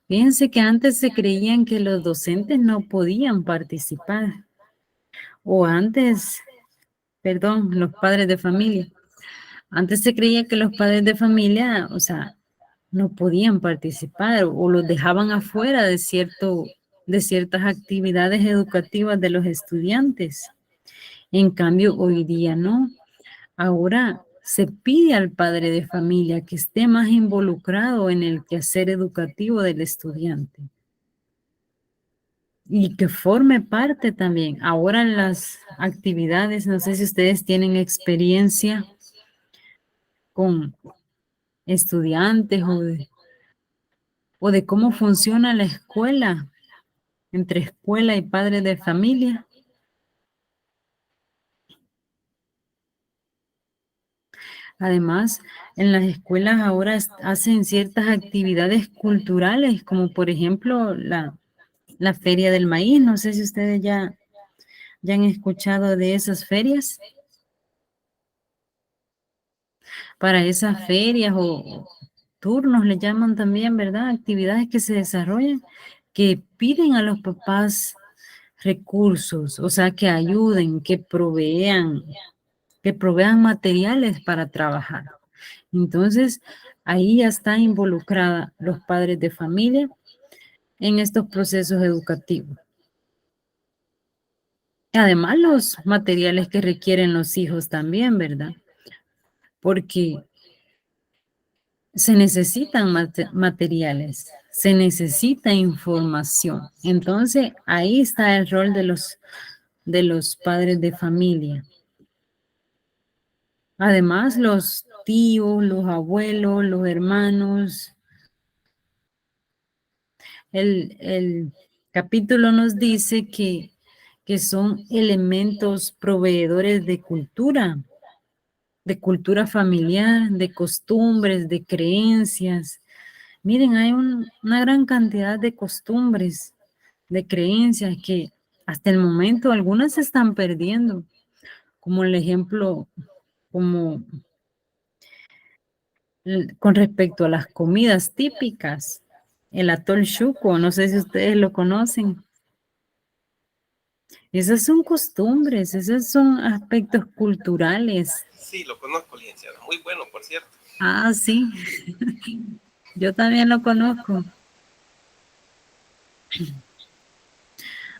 Fíjense que antes se creían que los docentes no podían participar. O antes, perdón, los padres de familia. Antes se creía que los padres de familia, o sea, no podían participar o los dejaban afuera de ciertas actividades educativas de los estudiantes. En cambio, hoy día no. Ahora se pide al padre de familia que esté más involucrado en el quehacer educativo del estudiante y que forme parte también. Ahora las actividades, no sé si ustedes tienen experiencia con estudiantes o de cómo funciona la escuela, entre escuela y padre de familia. Además, en las escuelas ahora hacen ciertas actividades culturales, como por ejemplo la Feria del Maíz. No sé si ustedes ya han escuchado de esas ferias. Para esas ferias turnos, le llaman también, ¿verdad? Actividades que se desarrollan, que piden a los papás recursos, o sea, que ayuden, que provean materiales para trabajar. Entonces, ahí ya están involucrados los padres de familia en estos procesos educativos. Además, los materiales que requieren los hijos también, ¿verdad? Porque se necesitan materiales, se necesita información. Entonces, ahí está el rol de los padres de familia. Además, los tíos, los abuelos, los hermanos. El capítulo nos dice que son elementos proveedores de cultura familiar, de costumbres, de creencias. Miren, hay una gran cantidad de costumbres, de creencias que hasta el momento algunas se están perdiendo, como el ejemplo, como con respecto a las comidas típicas, el atol chuco, no sé si ustedes lo conocen. Esas son costumbres, esos son aspectos culturales. Sí, lo conozco, licenciada. Muy bueno, por cierto. Ah, sí. Yo también lo conozco.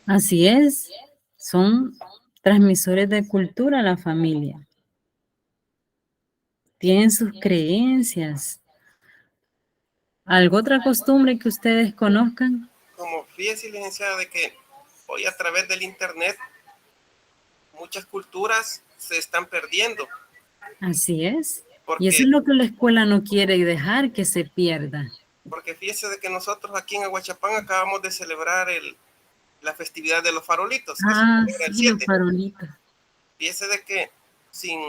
Así es. Son transmisores de cultura a la familia. Tienen sus creencias. ¿Algo otra costumbre que ustedes conozcan? Como fíjese, licenciada, de que hoy a través del internet muchas culturas se están perdiendo. Así es. Porque, y eso es lo que la escuela no quiere dejar que se pierda. Porque fíjese de que nosotros aquí en Aguachapán acabamos de celebrar la festividad de los farolitos. Ah, sí, los farolitos. Fíjese de que sin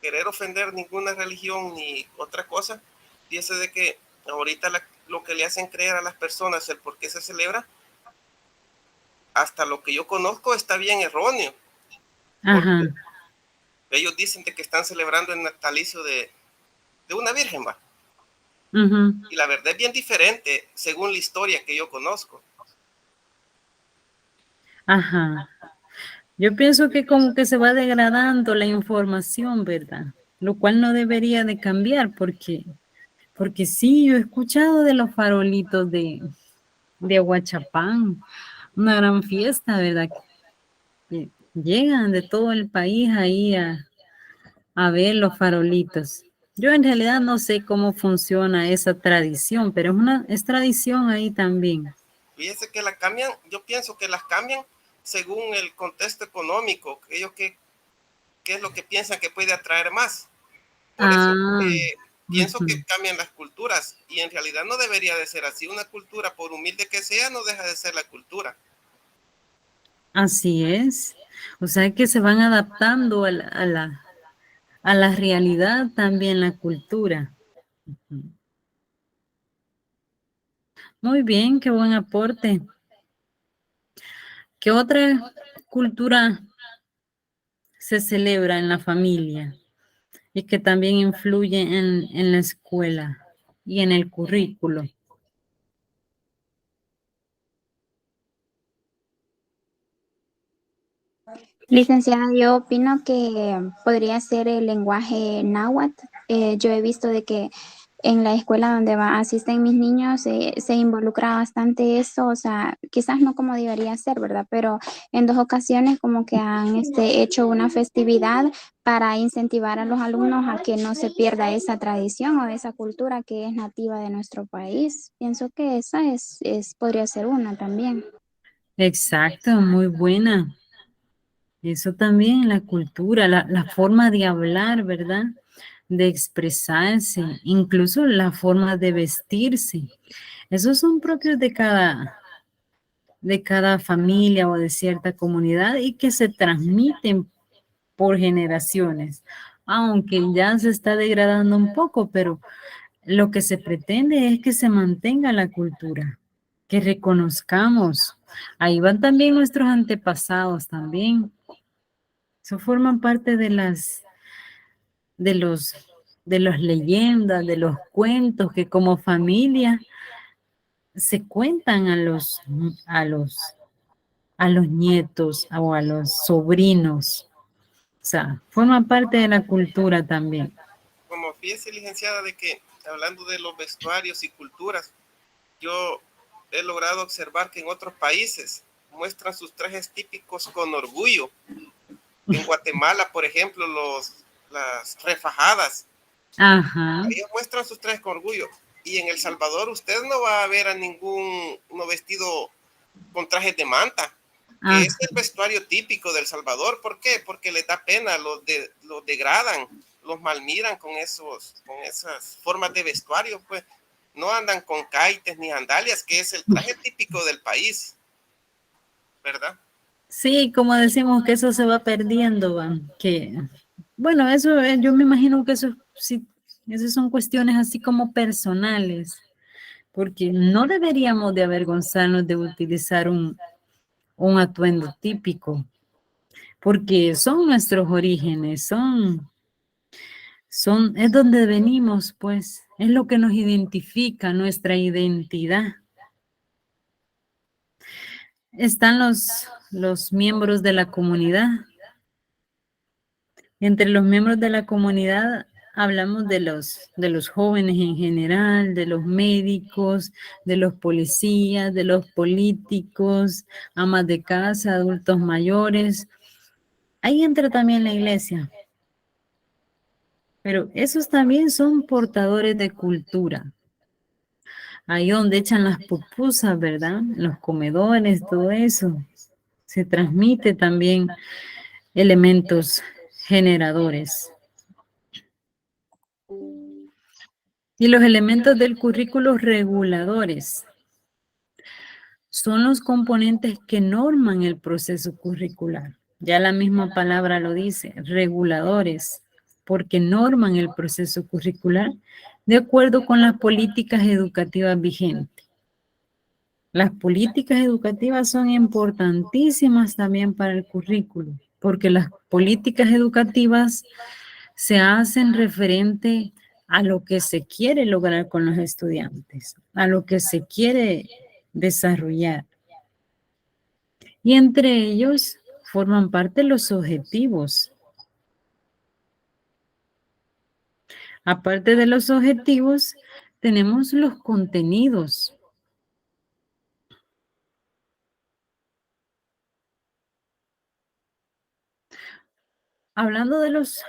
querer ofender ninguna religión ni otra cosa, fíjese de que ahorita lo que le hacen creer a las personas el por qué se celebra, hasta lo que yo conozco está bien erróneo. Ajá. Ellos dicen de que están celebrando el natalicio de una virgen, ¿va? Uh-huh. Y la verdad es bien diferente según la historia que yo conozco. Ajá. Yo pienso que como que se va degradando la información, ¿verdad? Lo cual no debería de cambiar porque sí, yo he escuchado de los farolitos de Aguachapán, una gran fiesta, ¿verdad? Que llegan de todo el país ahí a ver los farolitos. Yo en realidad no sé cómo funciona esa tradición, pero es tradición ahí también. Fíjese que la cambian, yo pienso que las cambian según el contexto económico, ellos qué es lo que piensan que puede atraer más. Por eso pienso que cambian las culturas y en realidad no debería de ser así. Una cultura, por humilde que sea, no deja de ser la cultura. Así es. O sea que se van adaptando a la realidad también la cultura. Muy bien, qué buen aporte. ¿Qué otra cultura se celebra en la familia y que también influye en la escuela y en el currículo? Licenciada, yo opino que podría ser el lenguaje náhuatl. Yo he visto de que en la escuela donde asisten mis niños se involucra bastante eso, o sea, quizás no como debería ser, ¿verdad? Pero en 2 ocasiones como que han hecho una festividad para incentivar a los alumnos a que no se pierda esa tradición o esa cultura que es nativa de nuestro país. Pienso que esa podría ser una también. Exacto, muy buena. Eso también, la cultura, la forma de hablar, ¿verdad? De expresarse, incluso la forma de vestirse. Esos son propios de cada familia o de cierta comunidad y que se transmiten por generaciones, aunque ya se está degradando un poco, pero lo que se pretende es que se mantenga la cultura, que reconozcamos. Ahí van también nuestros antepasados también. Eso forman parte de de las leyendas, de los cuentos que como familia se cuentan a los nietos o a los sobrinos. O sea, forma parte de la cultura también. Como fíjese, licenciada, de que hablando de los vestuarios y culturas, yo he logrado observar que en otros países muestran sus trajes típicos con orgullo. En Guatemala, por ejemplo, las refajadas. Ajá. Ellos muestran sus trajes con orgullo. Y en El Salvador usted no va a ver a uno vestido con trajes de manta, que es el vestuario típico del Salvador. ¿Por qué? Porque les da pena, los degradan, los malmiran con esas formas de vestuario, pues. No andan con caites ni sandalias, que es el traje típico del país, ¿verdad? Sí, como decimos que eso se va perdiendo, que bueno, eso yo me imagino que eso sí, esas son cuestiones así como personales, porque no deberíamos de avergonzarnos de utilizar un atuendo típico, porque son nuestros orígenes, es donde venimos, pues, es lo que nos identifica, nuestra identidad. Están los miembros de la comunidad. Entre los miembros de la comunidad hablamos de los jóvenes en general, de los médicos, de los policías, de los políticos, amas de casa, adultos mayores. Ahí entra también la iglesia. Pero esos también son portadores de cultura. Ahí donde echan las pupusas, ¿verdad? Los comedores, todo eso. Se transmite también elementos generadores. Y los elementos del currículo reguladores son los componentes que norman el proceso curricular. Ya la misma palabra lo dice, reguladores, porque norman el proceso curricular de acuerdo con las políticas educativas vigentes. Las políticas educativas son importantísimas también para el currículo, porque las políticas educativas se hacen referente a lo que se quiere lograr con los estudiantes, a lo que se quiere desarrollar. Y entre ellos forman parte los objetivos. Aparte de los objetivos, tenemos los contenidos.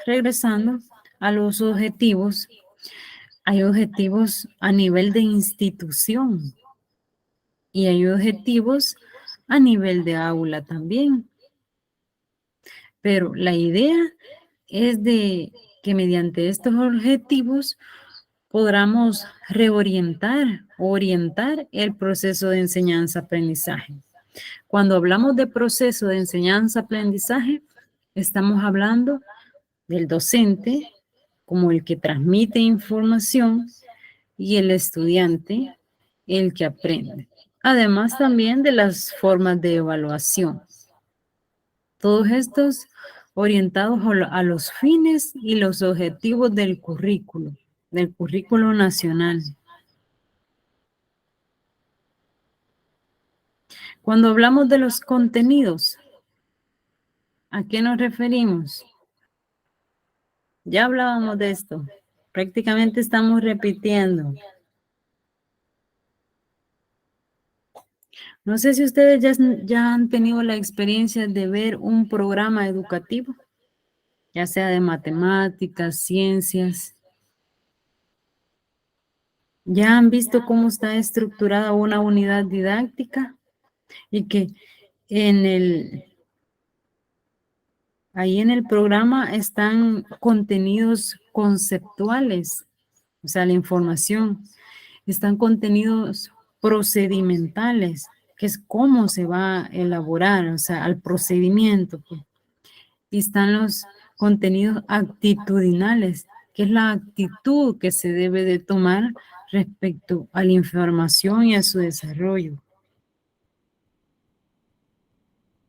Regresando a los objetivos, hay objetivos a nivel de institución y hay objetivos a nivel de aula también. Pero la idea es de que mediante estos objetivos podamos orientar el proceso de enseñanza-aprendizaje. Cuando hablamos de proceso de enseñanza-aprendizaje, estamos hablando del docente como el que transmite información y el estudiante el que aprende. Además también de las formas de evaluación. Todos estos orientados a los fines y los objetivos del currículo nacional. Cuando hablamos de los contenidos, ¿a qué nos referimos? Ya hablábamos de esto. Prácticamente estamos repitiendo. No sé si ustedes ya han tenido la experiencia de ver un programa educativo, ya sea de matemáticas, ciencias. ¿Ya han visto cómo está estructurada una unidad didáctica? Y que ahí en el programa están contenidos conceptuales, o sea, la información. Están contenidos procedimentales, que es cómo se va a elaborar, o sea, al procedimiento. Pues. Y están los contenidos actitudinales, que es la actitud que se debe de tomar respecto a la información y a su desarrollo.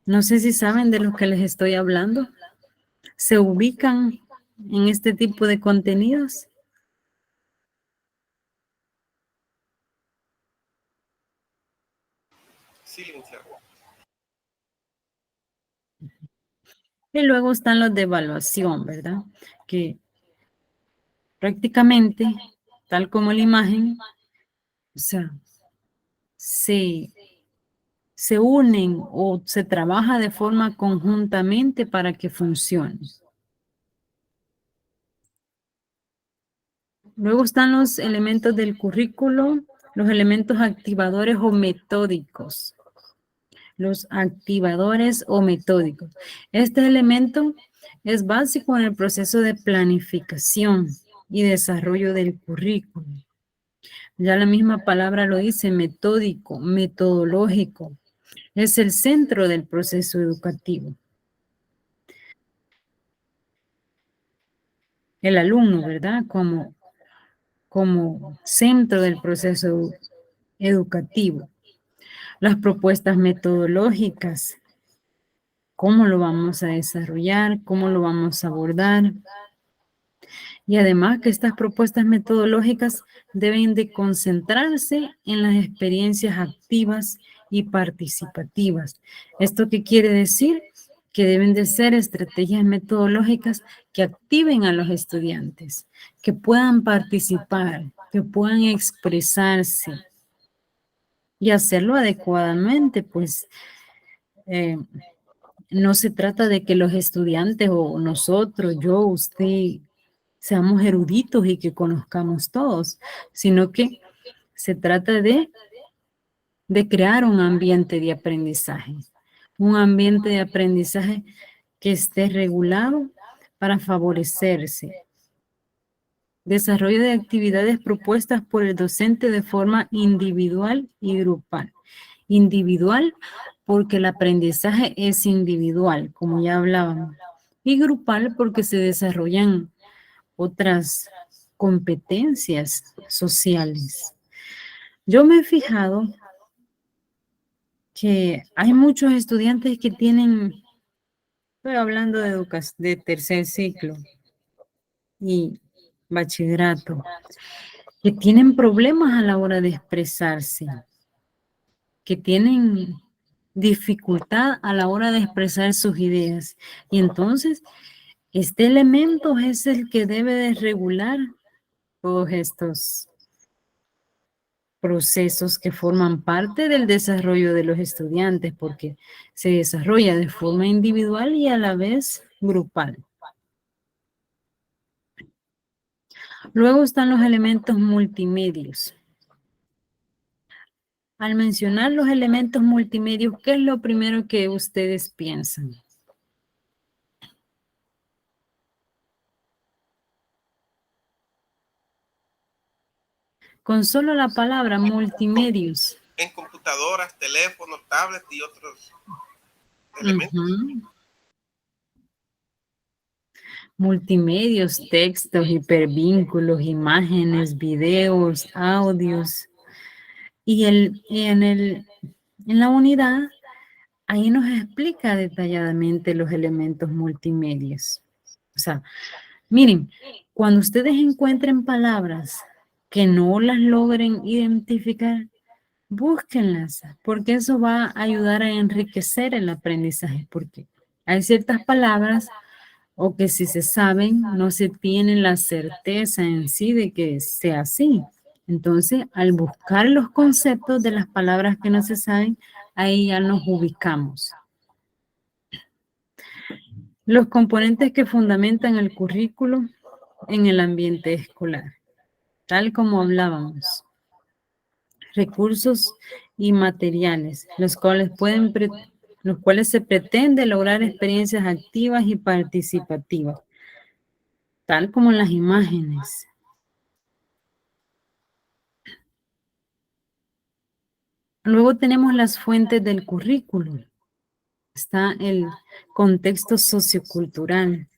No sé si saben de lo que les estoy hablando. ¿Se ubican en este tipo de contenidos? Y luego están los de evaluación, ¿verdad? Que prácticamente, tal como la imagen, o sea, se unen o se trabaja de forma conjuntamente para que funcione. Luego están los elementos del currículo, los elementos activadores o metódicos. Los activadores o metódicos. Este elemento es básico en el proceso de planificación y desarrollo del currículo. Ya la misma palabra lo dice, metódico, metodológico. Es el centro del proceso educativo. El alumno, ¿verdad? Como centro del proceso educativo. Las propuestas metodológicas, cómo lo vamos a desarrollar, cómo lo vamos a abordar. Y además que estas propuestas metodológicas deben de concentrarse en las experiencias activas y participativas. ¿Esto qué quiere decir? Que deben de ser estrategias metodológicas que activen a los estudiantes, que puedan participar, que puedan expresarse y hacerlo adecuadamente, pues no se trata de que los estudiantes o nosotros, yo, usted, seamos eruditos y que conozcamos todos, sino que se trata de crear un ambiente de aprendizaje. Un ambiente de aprendizaje que esté regulado para favorecerse. Desarrollo de actividades propuestas por el docente de forma individual y grupal. Individual porque el aprendizaje es individual, como ya hablábamos. Y grupal porque se desarrollan otras competencias sociales. Yo me he fijado que hay muchos estudiantes que tienen, estoy hablando de tercer ciclo y bachillerato, que tienen problemas a la hora de expresarse, que tienen dificultad a la hora de expresar sus ideas. Y entonces, este elemento es el que debe de regular todos estos procesos que forman parte del desarrollo de los estudiantes, porque se desarrolla de forma individual y a la vez grupal. Luego están los elementos multimedios. Al mencionar los elementos multimedios, ¿qué es lo primero que ustedes piensan? Con solo la palabra multimedios. En computadoras, teléfonos, tablets y otros elementos. Multimedios, textos, hipervínculos, imágenes, videos, audios. Y en la unidad, ahí nos explica detalladamente los elementos multimedios. O sea, miren, cuando ustedes encuentren palabras que no las logren identificar, búsquenlas, porque eso va a ayudar a enriquecer el aprendizaje, porque hay ciertas palabras o que si se saben, no se tiene la certeza en sí de que sea así. Entonces, al buscar los conceptos de las palabras que no se saben, ahí ya nos ubicamos. Los componentes que fundamentan el currículo en el ambiente escolar, tal como hablábamos. Recursos y materiales, los cuales se pretende lograr experiencias activas y participativas, tal como en las imágenes. Luego tenemos las fuentes del currículo. Está el contexto sociocultural.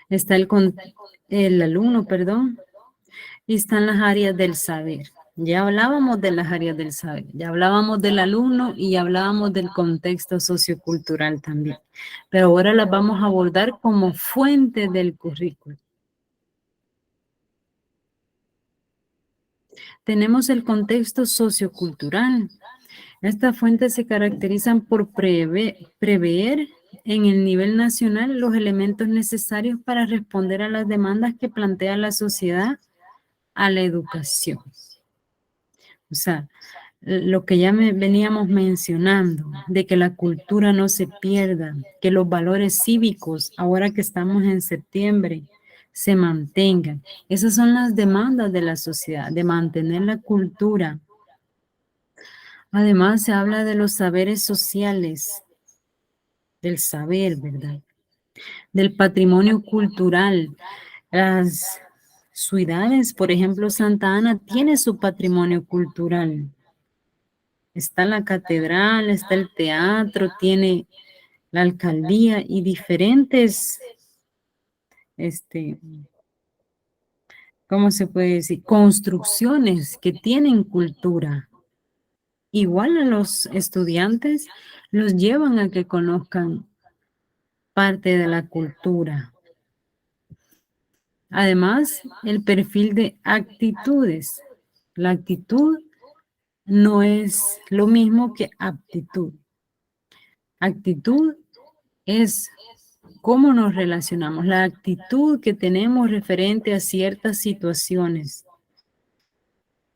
Está el alumno, perdón. Y están las áreas del saber. Ya hablábamos de las áreas del saber. Ya hablábamos del alumno y hablábamos del contexto sociocultural también. Pero ahora las vamos a abordar como fuente del currículo. Tenemos el contexto sociocultural. Estas fuentes se caracterizan por prever en el nivel nacional los elementos necesarios para responder a las demandas que plantea la sociedad a la educación. O sea, lo que ya veníamos mencionando, de que la cultura no se pierda, que los valores cívicos, ahora que estamos en septiembre, se mantengan. Esas son las demandas de la sociedad, de mantener la cultura. Además, se habla de los saberes sociales, del saber, ¿verdad? Del patrimonio cultural. Las ciudades, por ejemplo, Santa Ana tiene su patrimonio cultural. Está la catedral, está el teatro, tiene la alcaldía y diferentes, ¿cómo se puede decir? Construcciones que tienen cultura. Igual a los estudiantes los llevan a que conozcan parte de la cultura. Además, el perfil de actitudes. La actitud no es lo mismo que aptitud. Actitud es cómo nos relacionamos, la actitud que tenemos referente a ciertas situaciones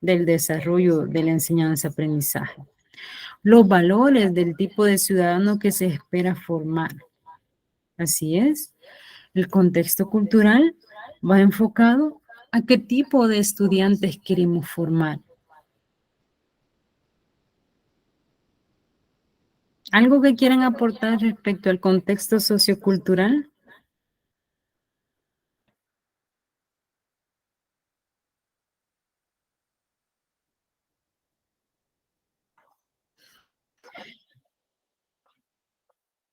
del desarrollo de la enseñanza-aprendizaje. Los valores del tipo de ciudadano que se espera formar. Así es, el contexto cultural va enfocado a qué tipo de estudiantes queremos formar. ¿Algo que quieran aportar respecto al contexto sociocultural?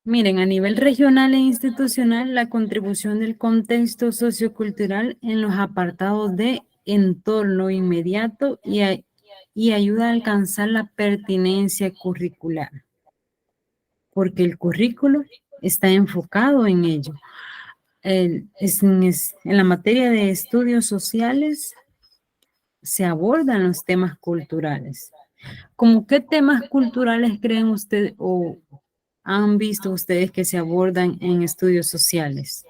Miren, a nivel regional e institucional, la contribución del contexto sociocultural en los apartados de entorno inmediato y ayuda a alcanzar la pertinencia curricular, porque el currículo está enfocado en ello. En la materia de estudios sociales se abordan los temas culturales. ¿Cómo qué temas culturales creen ustedes o han visto ustedes que se abordan en estudios sociales?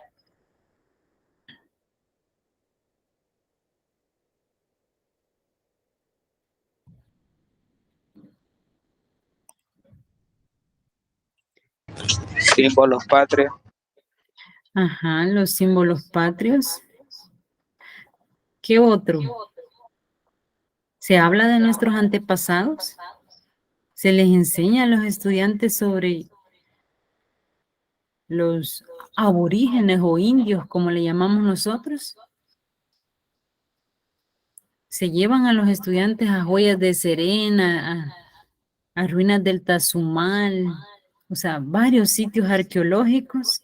Símbolos patrios. Ajá, los símbolos patrios. ¿Qué otro? ¿Se habla de nuestros antepasados? ¿Se les enseña a los estudiantes sobre los aborígenes o indios, como le llamamos nosotros? Se llevan a los estudiantes a Joyas de Serena, a ruinas del Tazumal, o sea, varios sitios arqueológicos.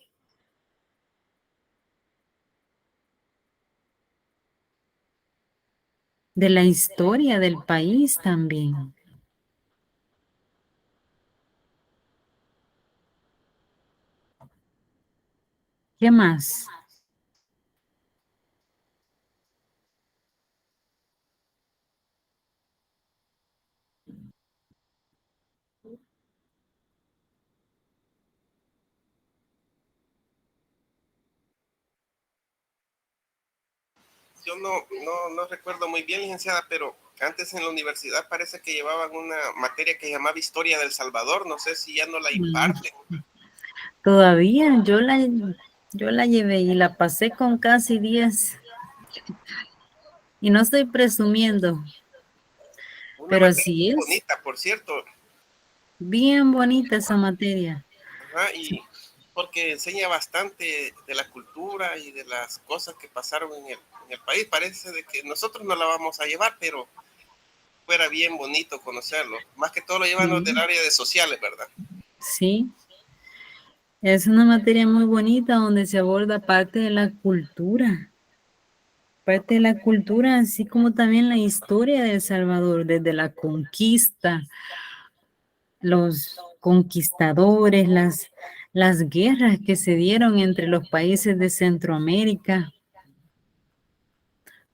De la historia del país también. ¿Qué más? Yo no recuerdo muy bien, licenciada, pero antes en la universidad parece que llevaban una materia que llamaba Historia del Salvador. No sé si ya no la imparten. Todavía yo la llevé y la pasé con casi 10. Y no estoy presumiendo. Una pero materia sí es. bonita, por cierto. Bien bonita esa materia. Ajá, y porque enseña bastante de la cultura y de las cosas que pasaron en el país. Parece de que nosotros no la vamos a llevar, pero fuera bien bonito conocerlo. Más que todo lo llevan los del área de sociales, ¿verdad? Sí. Es una materia muy bonita donde se aborda parte de la cultura. Parte de la cultura, así como también la historia de El Salvador, desde la conquista, los conquistadores, las guerras que se dieron entre los países de Centroamérica.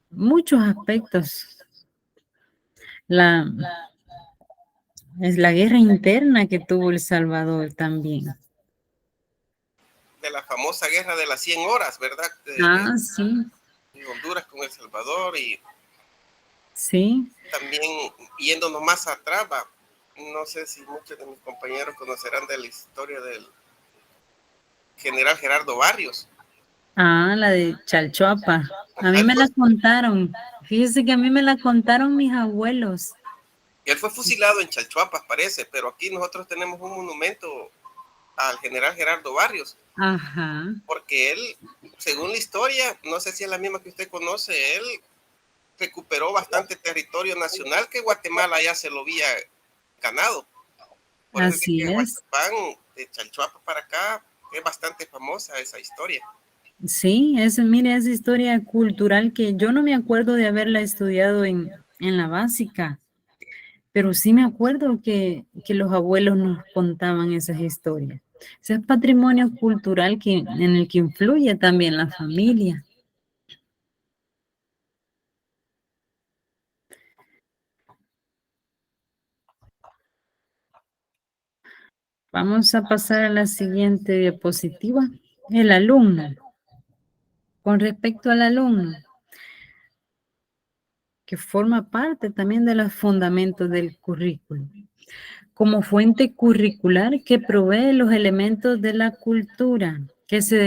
Muchos aspectos. Es la guerra interna que tuvo El Salvador también. De la famosa guerra de las 100 horas, ¿verdad? Sí. De Honduras con El Salvador y sí. También yéndonos más atrás, no sé si muchos de mis compañeros conocerán de la historia del general Gerardo Barrios. La de Chalchuapa. A mí me la contaron. Fíjese que a mí me la contaron mis abuelos. Él fue fusilado en Chalchuapas, parece, pero aquí nosotros tenemos un monumento al general Gerardo Barrios. Ajá. Porque él, según la historia, no sé si es la misma que usted conoce, él recuperó bastante territorio nacional que Guatemala ya se lo había ganado. Por Así eso es. Van de Chalchuapa para acá, es bastante famosa esa historia. Sí, mire, esa historia cultural que yo no me acuerdo de haberla estudiado en la básica, pero sí me acuerdo que los abuelos nos contaban esas historias. Ese es patrimonio cultural en el que influye también la familia. Vamos a pasar a la siguiente diapositiva. El alumno. Con respecto al alumno, que forma parte también de los fundamentos del currículo, como fuente curricular que provee los elementos de la cultura que se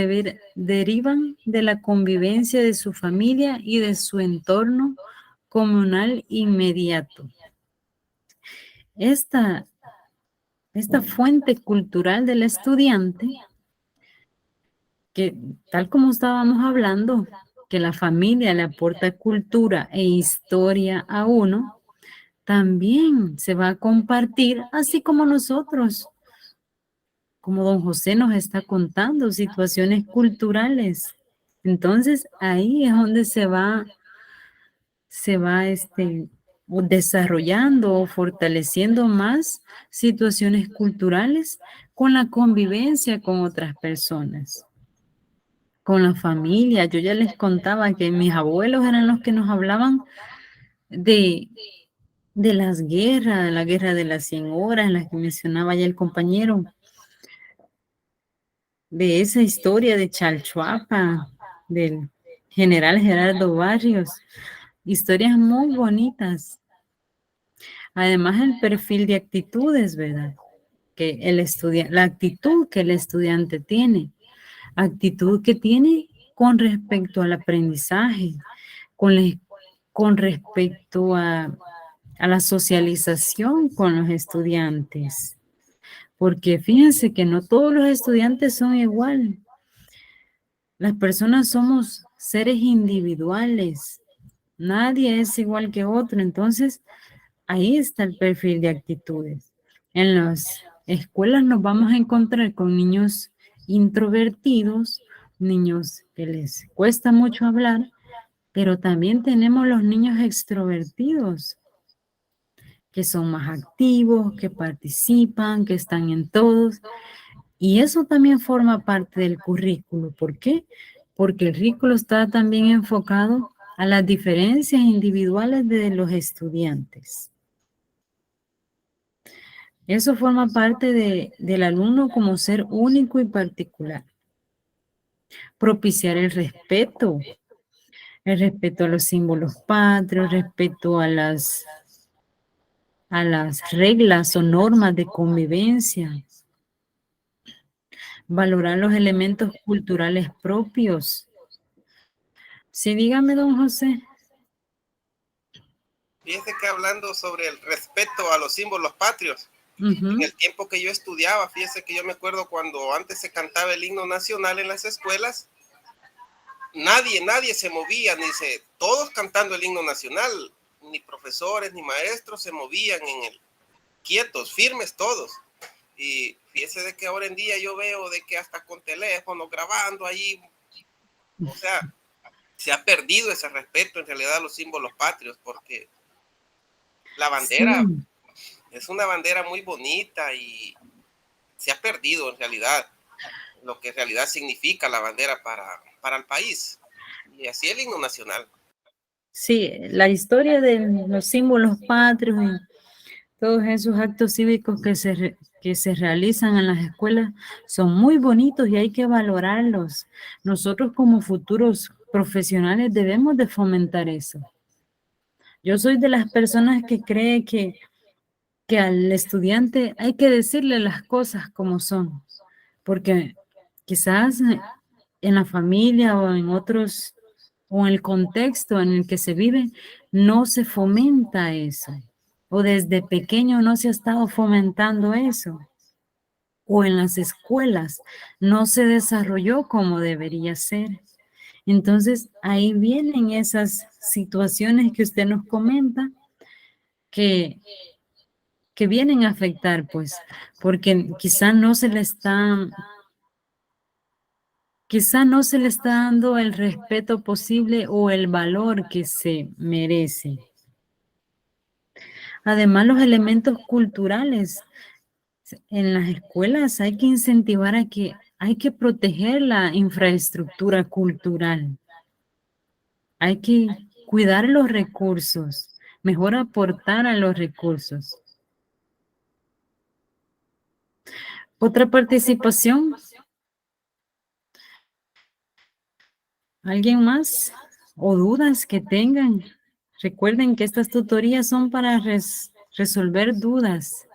derivan de la convivencia de su familia y de su entorno comunal inmediato. Esta fuente cultural del estudiante, que tal como estábamos hablando, que la familia le aporta cultura e historia a uno, también se va a compartir, así como nosotros, como don José nos está contando, situaciones culturales. Entonces, ahí es donde se va desarrollando o fortaleciendo más situaciones culturales con la convivencia con otras personas, con la familia. Yo ya les contaba que mis abuelos eran los que nos hablaban de las guerras, de la guerra de las 100 horas, en las que mencionaba ya el compañero, de esa historia de Chalchuapa, del general Gerardo Barrios, historias muy bonitas. Además, el perfil de actitudes, ¿verdad? Que la actitud que el estudiante tiene, actitud que tiene con respecto al aprendizaje, con respecto a la socialización con los estudiantes. Porque fíjense que no todos los estudiantes son igual. Las personas somos seres individuales. Nadie es igual que otro. Entonces, ahí está el perfil de actitudes. En las escuelas nos vamos a encontrar con niños introvertidos, niños que les cuesta mucho hablar, pero también tenemos los niños extrovertidos, que son más activos, que participan, que están en todos. Y eso también forma parte del currículo. ¿Por qué? Porque el currículo está también enfocado a las diferencias individuales de los estudiantes. Eso forma parte del alumno como ser único y particular. Propiciar el respeto a los símbolos patrios, respeto a las reglas o normas de convivencia. Valorar los elementos culturales propios. Sí, dígame, don José. Fíjese que hablando sobre el respeto a los símbolos patrios, en el tiempo que yo estudiaba, fíjese que yo me acuerdo cuando antes se cantaba el himno nacional en las escuelas, nadie se movía, todos cantando el himno nacional, ni profesores ni maestros se movían quietos, firmes todos. Y fíjese de que ahora en día yo veo de que hasta con teléfono grabando ahí, o sea, se ha perdido ese respeto en realidad a los símbolos patrios, porque la bandera es una bandera muy bonita y se ha perdido en realidad lo que en realidad significa la bandera para el país. Y así el himno nacional. Sí, la historia de los símbolos patrios y Todos esos actos cívicos que se realizan en las escuelas son muy bonitos y hay que valorarlos. Nosotros como futuros profesionales debemos de fomentar eso. Yo soy de las personas que cree que al estudiante hay que decirle las cosas como son, porque quizás en la familia o en otros, o en el contexto en el que se vive, no se fomenta eso, o desde pequeño no se ha estado fomentando eso, o en las escuelas no se desarrolló como debería ser. Entonces, ahí vienen esas situaciones que usted nos comenta, que vienen a afectar, pues, porque quizá no se le está dando el respeto posible o el valor que se merece. Además, los elementos culturales en las escuelas hay que incentivar a que hay que proteger la infraestructura cultural. Hay que cuidar los recursos, mejor aportar a los recursos. Otra participación. ¿Alguien más? ¿O dudas que tengan? Recuerden que estas tutorías son para resolver dudas.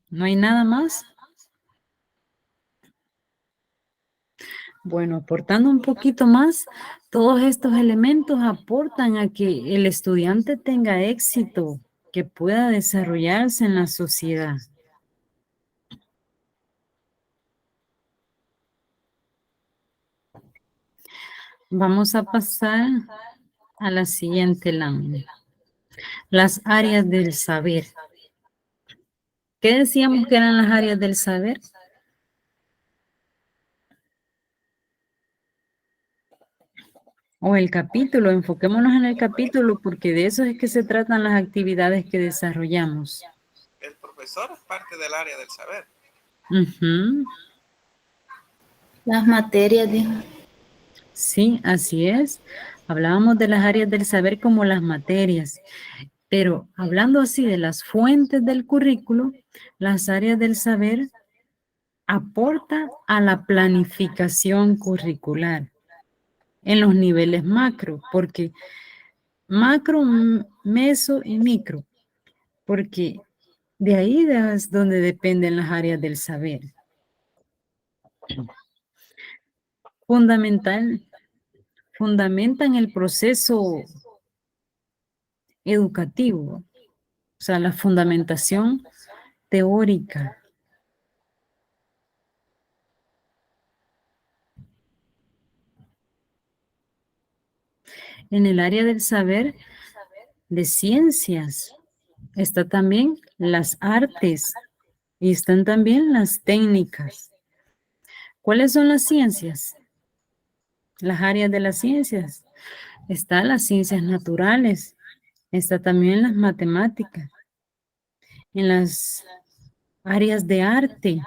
¿No hay nada más? Bueno, aportando un poquito más, todos estos elementos aportan a que el estudiante tenga éxito, que pueda desarrollarse en la sociedad. Vamos a pasar a la siguiente lámina. Las áreas del saber. ¿Qué decíamos que eran las áreas del saber? O el capítulo, enfoquémonos en el capítulo porque de eso es que se tratan las actividades que desarrollamos. El profesor es parte del área del saber. Las materias, dijo. Sí, así es. Hablábamos de las áreas del saber como las materias, pero hablando así de las fuentes del currículo, las áreas del saber aportan a la planificación curricular en los niveles macro, porque macro, meso y micro, porque de ahí es donde dependen las áreas del saber. Fundamentan el proceso educativo, o sea, la fundamentación teórica. En el área del saber de ciencias está también las artes y están también las técnicas. ¿Cuáles son las ciencias? Las áreas de las ciencias. Están las ciencias naturales, está también las matemáticas. En las áreas de arte,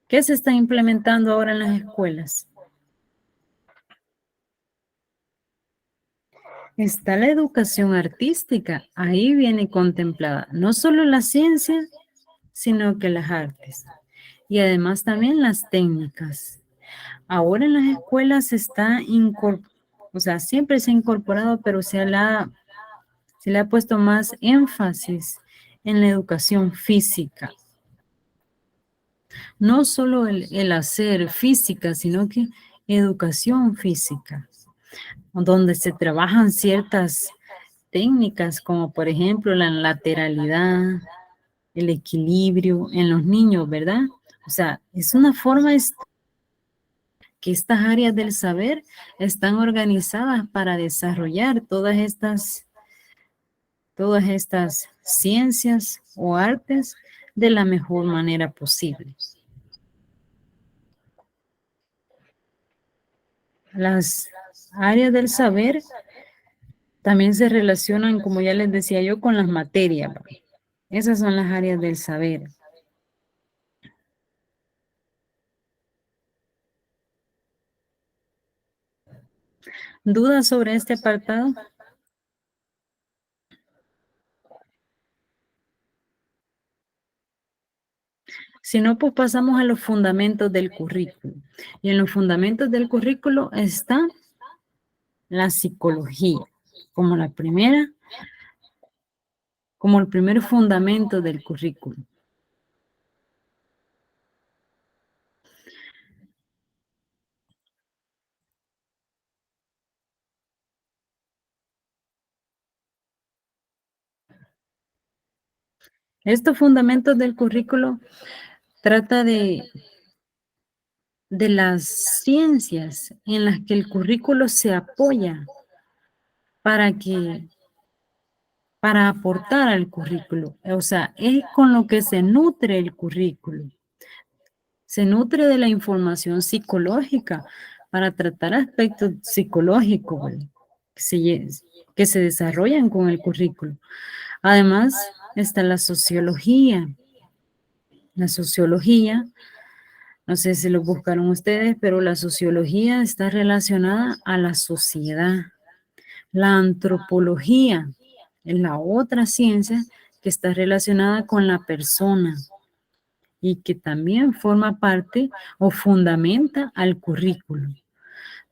¿qué se está implementando ahora en las escuelas? Está la educación artística, ahí viene contemplada no solo la ciencia, sino que las artes. Y además también las técnicas. Ahora en las escuelas está o sea, siempre se ha incorporado, pero se le ha puesto más énfasis en la educación física. No solo el hacer física, sino que educación física, donde se trabajan ciertas técnicas, como por ejemplo la lateralidad, el equilibrio en los niños, ¿verdad? O sea, es una forma que estas áreas del saber están organizadas para desarrollar todas estas ciencias o artes de la mejor manera posible. Las áreas del saber también se relacionan, como ya les decía yo, con las materias. Esas son las áreas del saber. ¿Dudas sobre este apartado? Si no, pues pasamos a los fundamentos del currículo. Y en los fundamentos del currículo está la psicología, como el primer fundamento del currículo. Estos fundamentos del currículo trata de las ciencias en las que el currículo se apoya para aportar al currículo. O sea, es con lo que se nutre el currículo. Se nutre de la información psicológica para tratar aspectos psicológicos, ¿vale? que se desarrollan con el currículo. Además, está la sociología. La sociología, no sé si lo buscaron ustedes, pero la sociología está relacionada a la sociedad. La antropología es la otra ciencia que está relacionada con la persona y que también forma parte o fundamenta al currículo.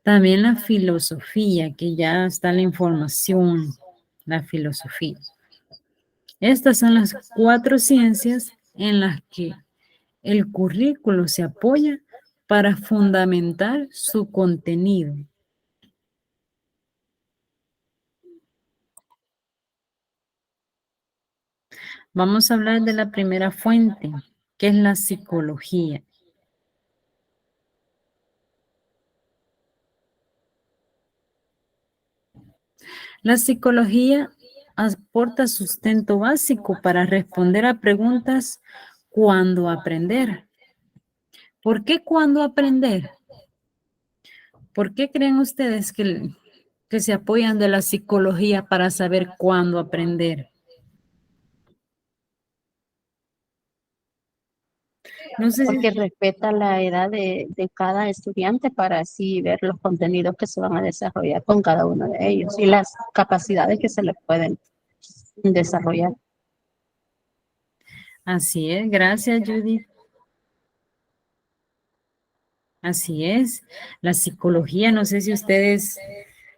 También la filosofía, que ya está la información, la filosofía. Estas son las 4 ciencias en las que el currículo se apoya para fundamentar su contenido. Vamos a hablar de la primera fuente, que es la psicología. La psicología aporta sustento básico para responder a preguntas ¿cuándo aprender? ¿Por qué cuándo aprender? ¿Por qué creen ustedes que se apoyan de la psicología para saber cuándo aprender? No sé Porque respeta la edad de cada estudiante para así ver los contenidos que se van a desarrollar con cada uno de ellos y las capacidades que se les pueden desarrollar. Así es, gracias Judith. Así es, la psicología, no sé si ustedes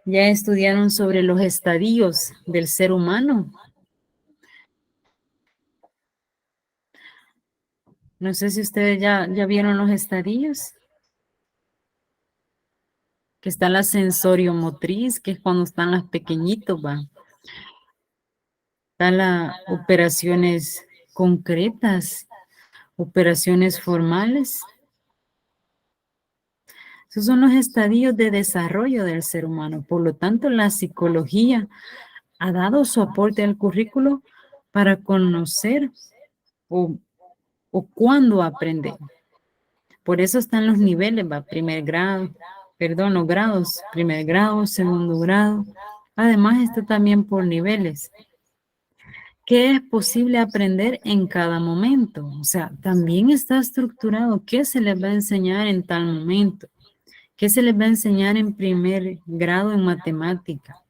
ya estudiaron sobre los estadios del ser humano. No sé si ustedes ya vieron los estadios. Que está la sensorio motriz, que es cuando están las pequeñitos, va. Están las operaciones concretas, operaciones formales. Esos son los estadios de desarrollo del ser humano. Por lo tanto, la psicología ha dado su aporte al currículo para conocer o cuándo aprender. Por eso están los niveles, va, los grados, primer grado, segundo grado. Además, está también por niveles. ¿Qué es posible aprender en cada momento? O sea, también está estructurado qué se les va a enseñar en tal momento. ¿Qué se les va a enseñar en primer grado en matemática?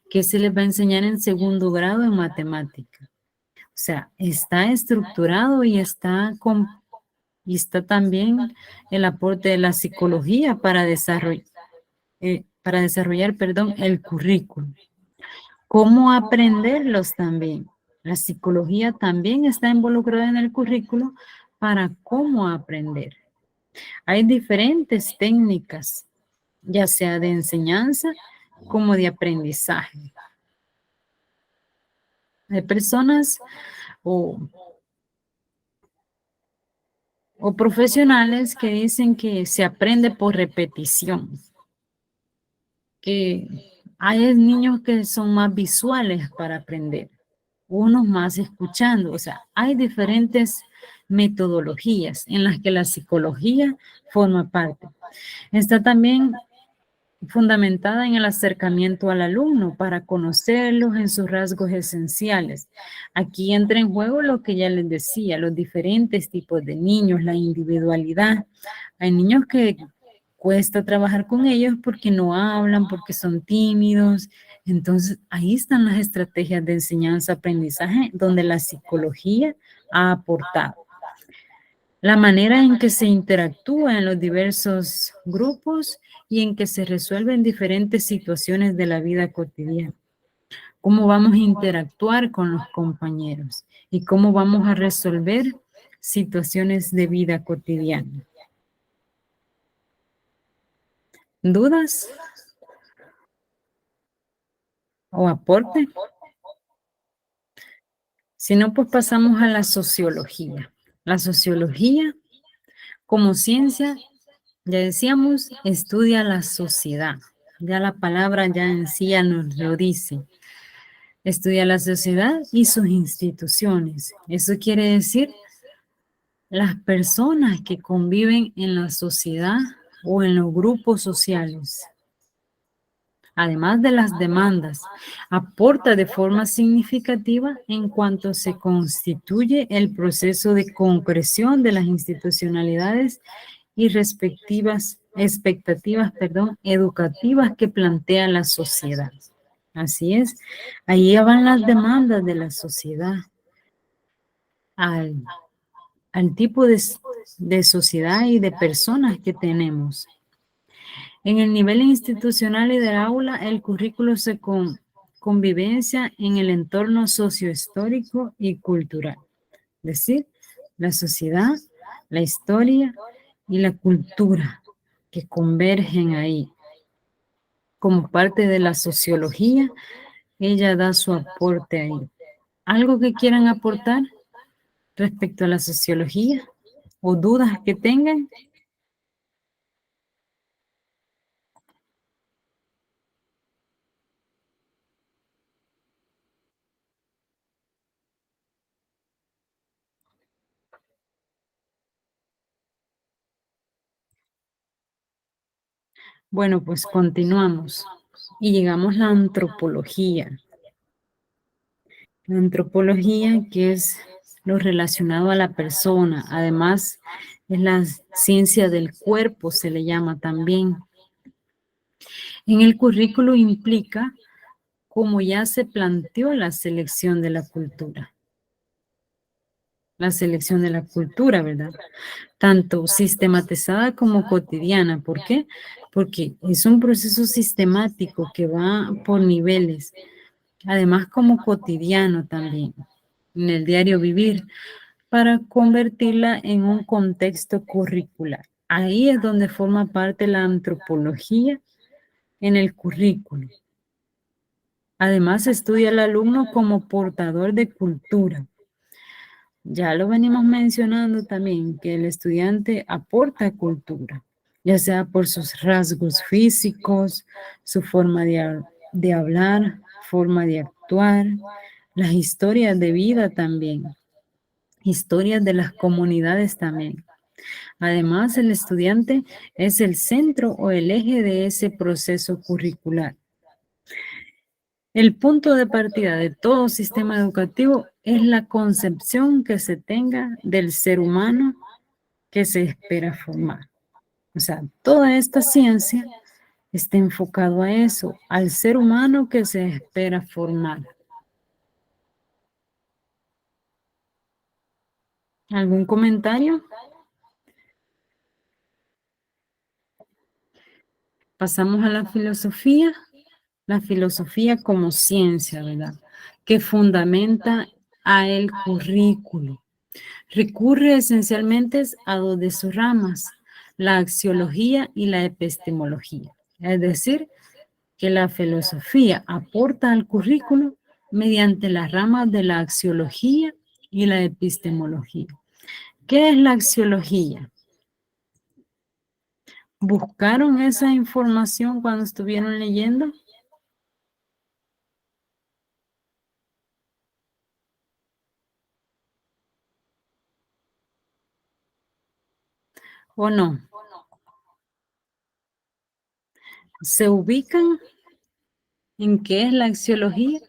¿Qué se les va a enseñar en segundo grado en matemática? O sea, está estructurado y está también el aporte de la psicología para desarrollar, el currículo. ¿Cómo aprenderlos también? La psicología también está involucrada en el currículo para cómo aprender. Hay diferentes técnicas, ya sea de enseñanza como de aprendizaje. Hay personas o profesionales que dicen que se aprende por repetición, que hay niños que son más visuales para aprender, unos más escuchando, o sea, hay diferentes metodologías en las que la psicología forma parte. Está también fundamentada en el acercamiento al alumno para conocerlos en sus rasgos esenciales. Aquí entra en juego lo que ya les decía, los diferentes tipos de niños, la individualidad. Hay niños que cuesta trabajar con ellos porque no hablan, porque son tímidos. Entonces, ahí están las estrategias de enseñanza-aprendizaje donde la psicología ha aportado. La manera en que se interactúa en los diversos grupos y en que se resuelven diferentes situaciones de la vida cotidiana. Cómo vamos a interactuar con los compañeros y cómo vamos a resolver situaciones de vida cotidiana. ¿Dudas? ¿O aporte? Si no, pues pasamos a la sociología. La sociología, como ciencia, ya decíamos, estudia la sociedad. Ya la palabra ya en sí ya nos lo dice. Estudia la sociedad y sus instituciones. Eso quiere decir las personas que conviven en la sociedad o en los grupos sociales. Además de las demandas, aporta de forma significativa en cuanto se constituye el proceso de concreción de las institucionalidades y respectivas expectativas, educativas que plantea la sociedad. Así es, ahí van las demandas de la sociedad al tipo de sociedad y de personas que tenemos. En el nivel institucional y del aula, el currículo se convivencia en el entorno sociohistórico y cultural. Es decir, la sociedad, la historia y la cultura que convergen ahí. Como parte de la sociología, ella da su aporte ahí. ¿Algo que quieran aportar respecto a la sociología o dudas que tengan? Bueno, pues continuamos y llegamos a la antropología. La antropología, que es lo relacionado a la persona, además es la ciencia del cuerpo, se le llama también. En el currículo implica cómo ya se planteó la selección de la cultura. La selección de la cultura, ¿verdad? Tanto sistematizada como cotidiana. ¿Por qué? Porque es un proceso sistemático que va por niveles. Además, como cotidiano también, en el diario vivir, para convertirla en un contexto curricular. Ahí es donde forma parte la antropología en el currículo. Además, estudia al alumno como portador de cultura. Ya lo venimos mencionando también, que el estudiante aporta cultura, ya sea por sus rasgos físicos, su forma de hablar, forma de actuar, las historias de vida también, historias de las comunidades también. Además, el estudiante es el centro o el eje de ese proceso curricular. El punto de partida de todo sistema educativo es la concepción que se tenga del ser humano que se espera formar. O sea, toda esta ciencia está enfocado a eso, al ser humano que se espera formar. ¿Algún comentario? Pasamos a la filosofía como ciencia, ¿verdad? Que fundamenta a el currículo. Recurre esencialmente a dos de sus ramas, la axiología y la epistemología. Es decir, que la filosofía aporta al currículo mediante las ramas de la axiología y la epistemología. ¿Qué es la axiología? ¿Buscaron esa información cuando estuvieron leyendo? ¿O no? ¿Se ubican en qué es la axiología?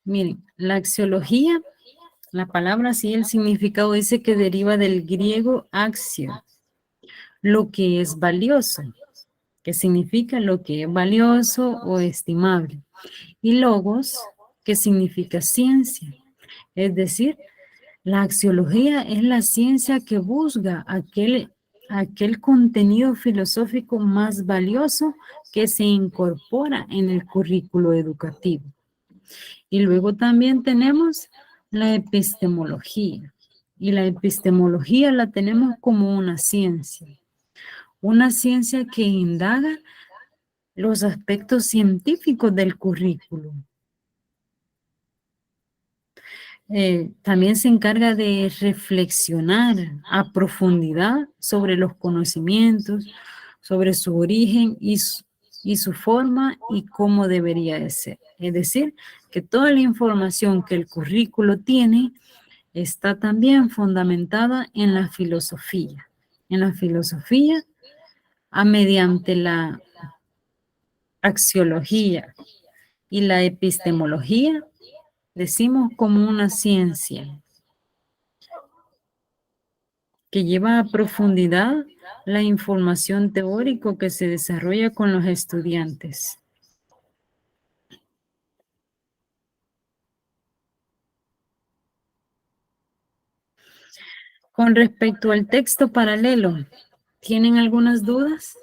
Miren, la axiología, la palabra sí, el significado dice que deriva del griego axio, lo que es valioso, que significa lo que es valioso o estimable. Y logos, que significa ciencia. Es decir, la axiología es la ciencia que busca aquel contenido filosófico más valioso que se incorpora en el currículo educativo. Y luego también tenemos la epistemología. Y la epistemología la tenemos como una ciencia que indaga los aspectos científicos del currículo. También se encarga de reflexionar a profundidad sobre los conocimientos, sobre su origen y su forma y cómo debería de ser. Es decir, que toda la información que el currículo tiene está también fundamentada en la filosofía. En la filosofía, mediante la axiología y la epistemología, decimos como una ciencia que lleva a profundidad la información teórica que se desarrolla con los estudiantes. Con respecto al texto paralelo, ¿tienen algunas dudas?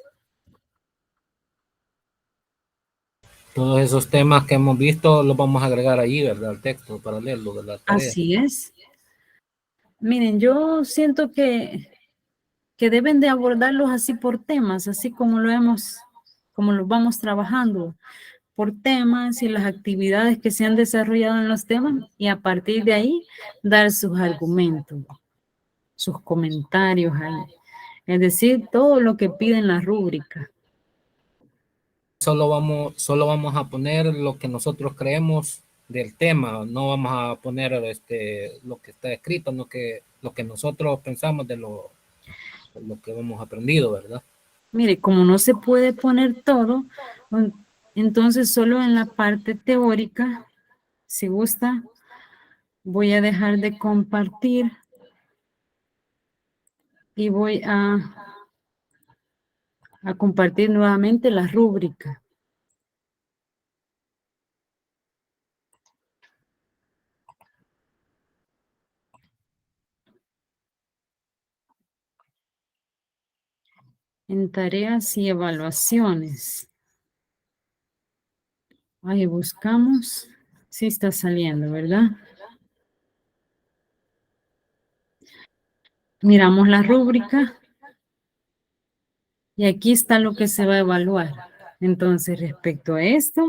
Todos esos temas que hemos visto los vamos a agregar ahí, ¿verdad? Al texto paralelo de la tarea. Así es. Miren, yo siento que deben de abordarlos así por temas, así como lo vamos trabajando, por temas y las actividades que se han desarrollado en los temas, y a partir de ahí dar sus argumentos, sus comentarios ahí. Es decir, todo lo que piden la rúbrica. Solo vamos a poner lo que nosotros creemos del tema, no vamos a poner lo que está escrito, lo que nosotros pensamos de lo que hemos aprendido, ¿verdad? Mire, como no se puede poner todo, entonces solo en la parte teórica, si gusta, voy a dejar de compartir y voy a compartir nuevamente la rúbrica. En tareas y evaluaciones. Ahí buscamos. Sí está saliendo, ¿verdad? Miramos la rúbrica. Y aquí está lo que se va a evaluar. Entonces, respecto a esto,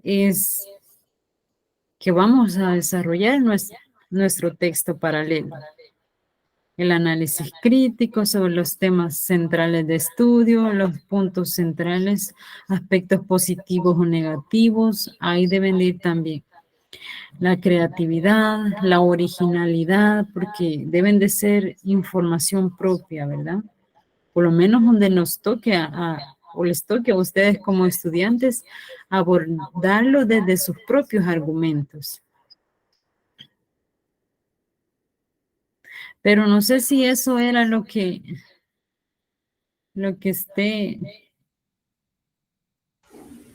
es que vamos a desarrollar nuestro texto paralelo. El análisis crítico sobre los temas centrales de estudio, los puntos centrales, aspectos positivos o negativos, ahí deben de ir también. La creatividad, la originalidad, porque deben de ser información propia, ¿verdad? Por lo menos donde nos toque o les toque a ustedes como estudiantes abordarlo desde sus propios argumentos. Pero no sé si eso era lo que esté.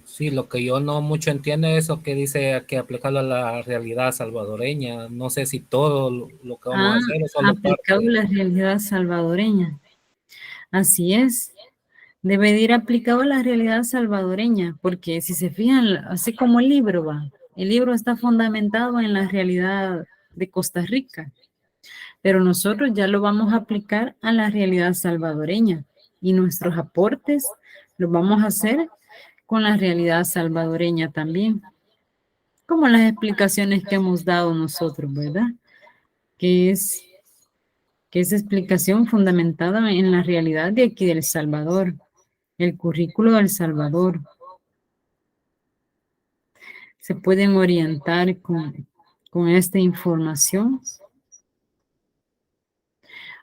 Sí, lo que yo no mucho entiendo es eso que dice que aplicarlo a la realidad salvadoreña. No sé si todo lo que vamos a hacer es solo aplicado a la realidad salvadoreña. Así es. Debe de ir aplicado a la realidad salvadoreña, porque si se fijan, así como el libro va, el libro está fundamentado en la realidad de Costa Rica, pero nosotros ya lo vamos a aplicar a la realidad salvadoreña y nuestros aportes los vamos a hacer con la realidad salvadoreña también, como las explicaciones que hemos dado nosotros, ¿verdad? Que es explicación fundamentada en la realidad de aquí del Salvador, el currículo del Salvador. Se pueden orientar con esta información.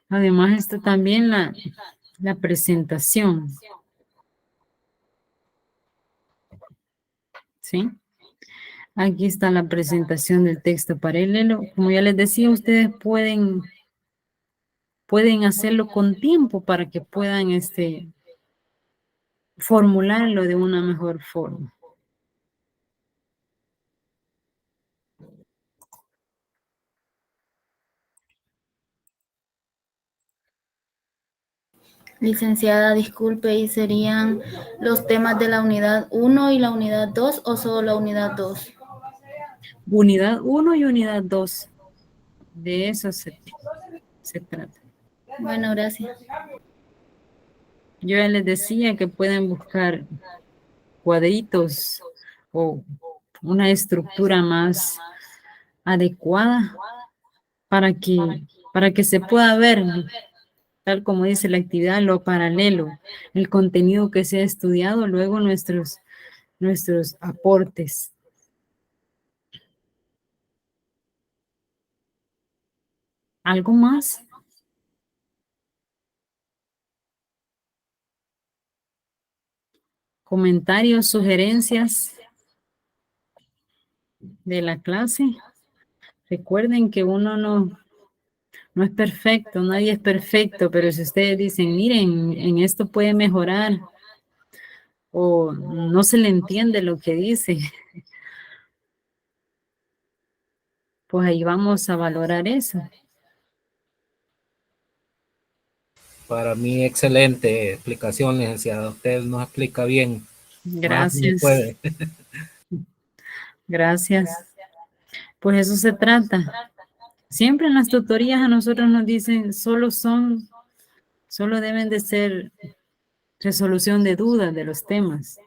Además está también la presentación. ¿Sí? Aquí está la presentación del texto paralelo. Como ya les decía, ustedes pueden pueden hacerlo con tiempo para que puedan formularlo de una mejor forma. Licenciada, disculpe, ¿y serían los temas de la unidad 1 y la unidad 2 o solo la unidad 2? Unidad 1 y unidad 2. De eso se trata. Bueno, gracias. Yo ya les decía que pueden buscar cuadritos o una estructura más adecuada para que se pueda ver, tal como dice la actividad, lo paralelo, el contenido que se ha estudiado, luego nuestros aportes. ¿Algo más? ¿Comentarios, sugerencias de la clase? Recuerden que uno no es perfecto, nadie es perfecto, pero si ustedes dicen, miren, en esto puede mejorar, o no se le entiende lo que dice, pues ahí vamos a valorar eso. Para mí, excelente explicación, licenciada. Usted nos explica bien. Gracias. Puede. Gracias. Pues eso se trata. Siempre en las tutorías a nosotros nos dicen, solo deben de ser resolución de dudas de los temas.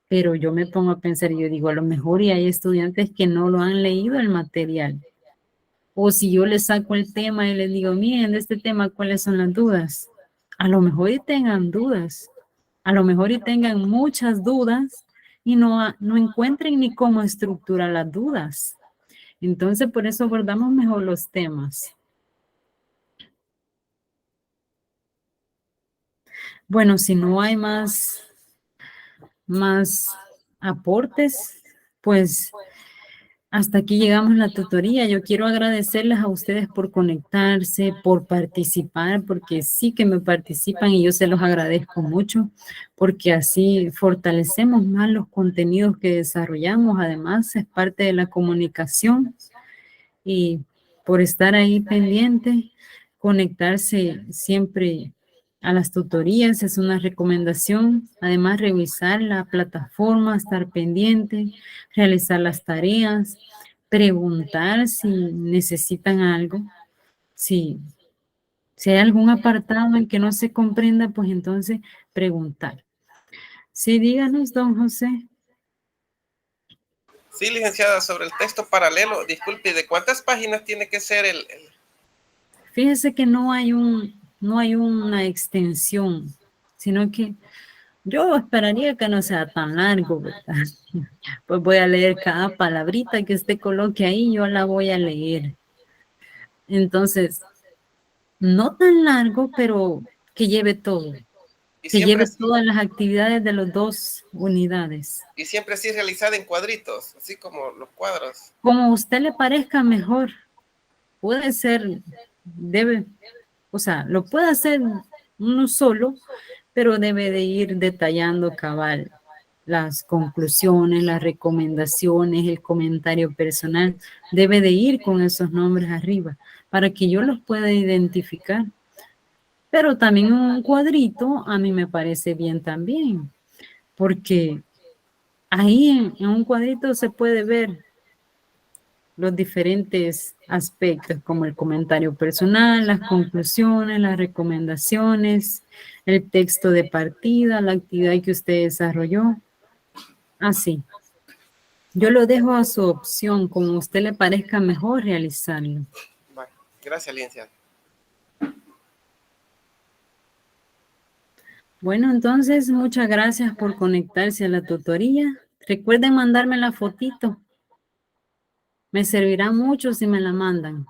Pero yo me pongo a pensar y yo digo, a lo mejor y hay estudiantes que no lo han leído el material. O si yo les saco el tema y les digo, miren, de este tema, ¿cuáles son las dudas? A lo mejor y tengan dudas. A lo mejor y tengan muchas dudas y no encuentren ni cómo estructurar las dudas. Entonces, por eso abordamos mejor los temas. Bueno, si no hay más aportes, pues hasta aquí llegamos la tutoría. Yo quiero agradecerles a ustedes por conectarse, por participar, porque sí que me participan y yo se los agradezco mucho, porque así fortalecemos más los contenidos que desarrollamos. Además, es parte de la comunicación y por estar ahí pendiente, conectarse siempre a las tutorías es una recomendación. Además, revisar la plataforma, estar pendiente, realizar las tareas, preguntar si necesitan algo. Si hay algún apartado en que no se comprenda, pues entonces preguntar. Sí, díganos, don José. Sí, licenciada, sobre el texto paralelo, disculpe, ¿de cuántas páginas tiene que ser el... Fíjese que no hay una extensión, sino que yo esperaría que no sea tan largo, ¿verdad? Pues voy a leer cada palabrita que usted coloque ahí, yo la voy a leer. Entonces, no tan largo, pero que lleve todo. Que lleve todas las actividades de las 2 unidades. Y siempre así realizada en cuadritos, así como los cuadros. Como a usted le parezca mejor. Puede ser, lo puede hacer uno solo, pero debe de ir detallando cabal las conclusiones, las recomendaciones, el comentario personal. Debe de ir con esos nombres arriba para que yo los pueda identificar. Pero también un cuadrito a mí me parece bien también, porque ahí en un cuadrito se puede ver los diferentes aspectos, como el comentario personal, las conclusiones, las recomendaciones, el texto de partida, la actividad que usted desarrolló. Así. Yo lo dejo a su opción, como a usted le parezca mejor realizarlo. Bueno, gracias, licenciada. Bueno, entonces, muchas gracias por conectarse a la tutoría. Recuerden mandarme la fotito. Me servirá mucho si me la mandan.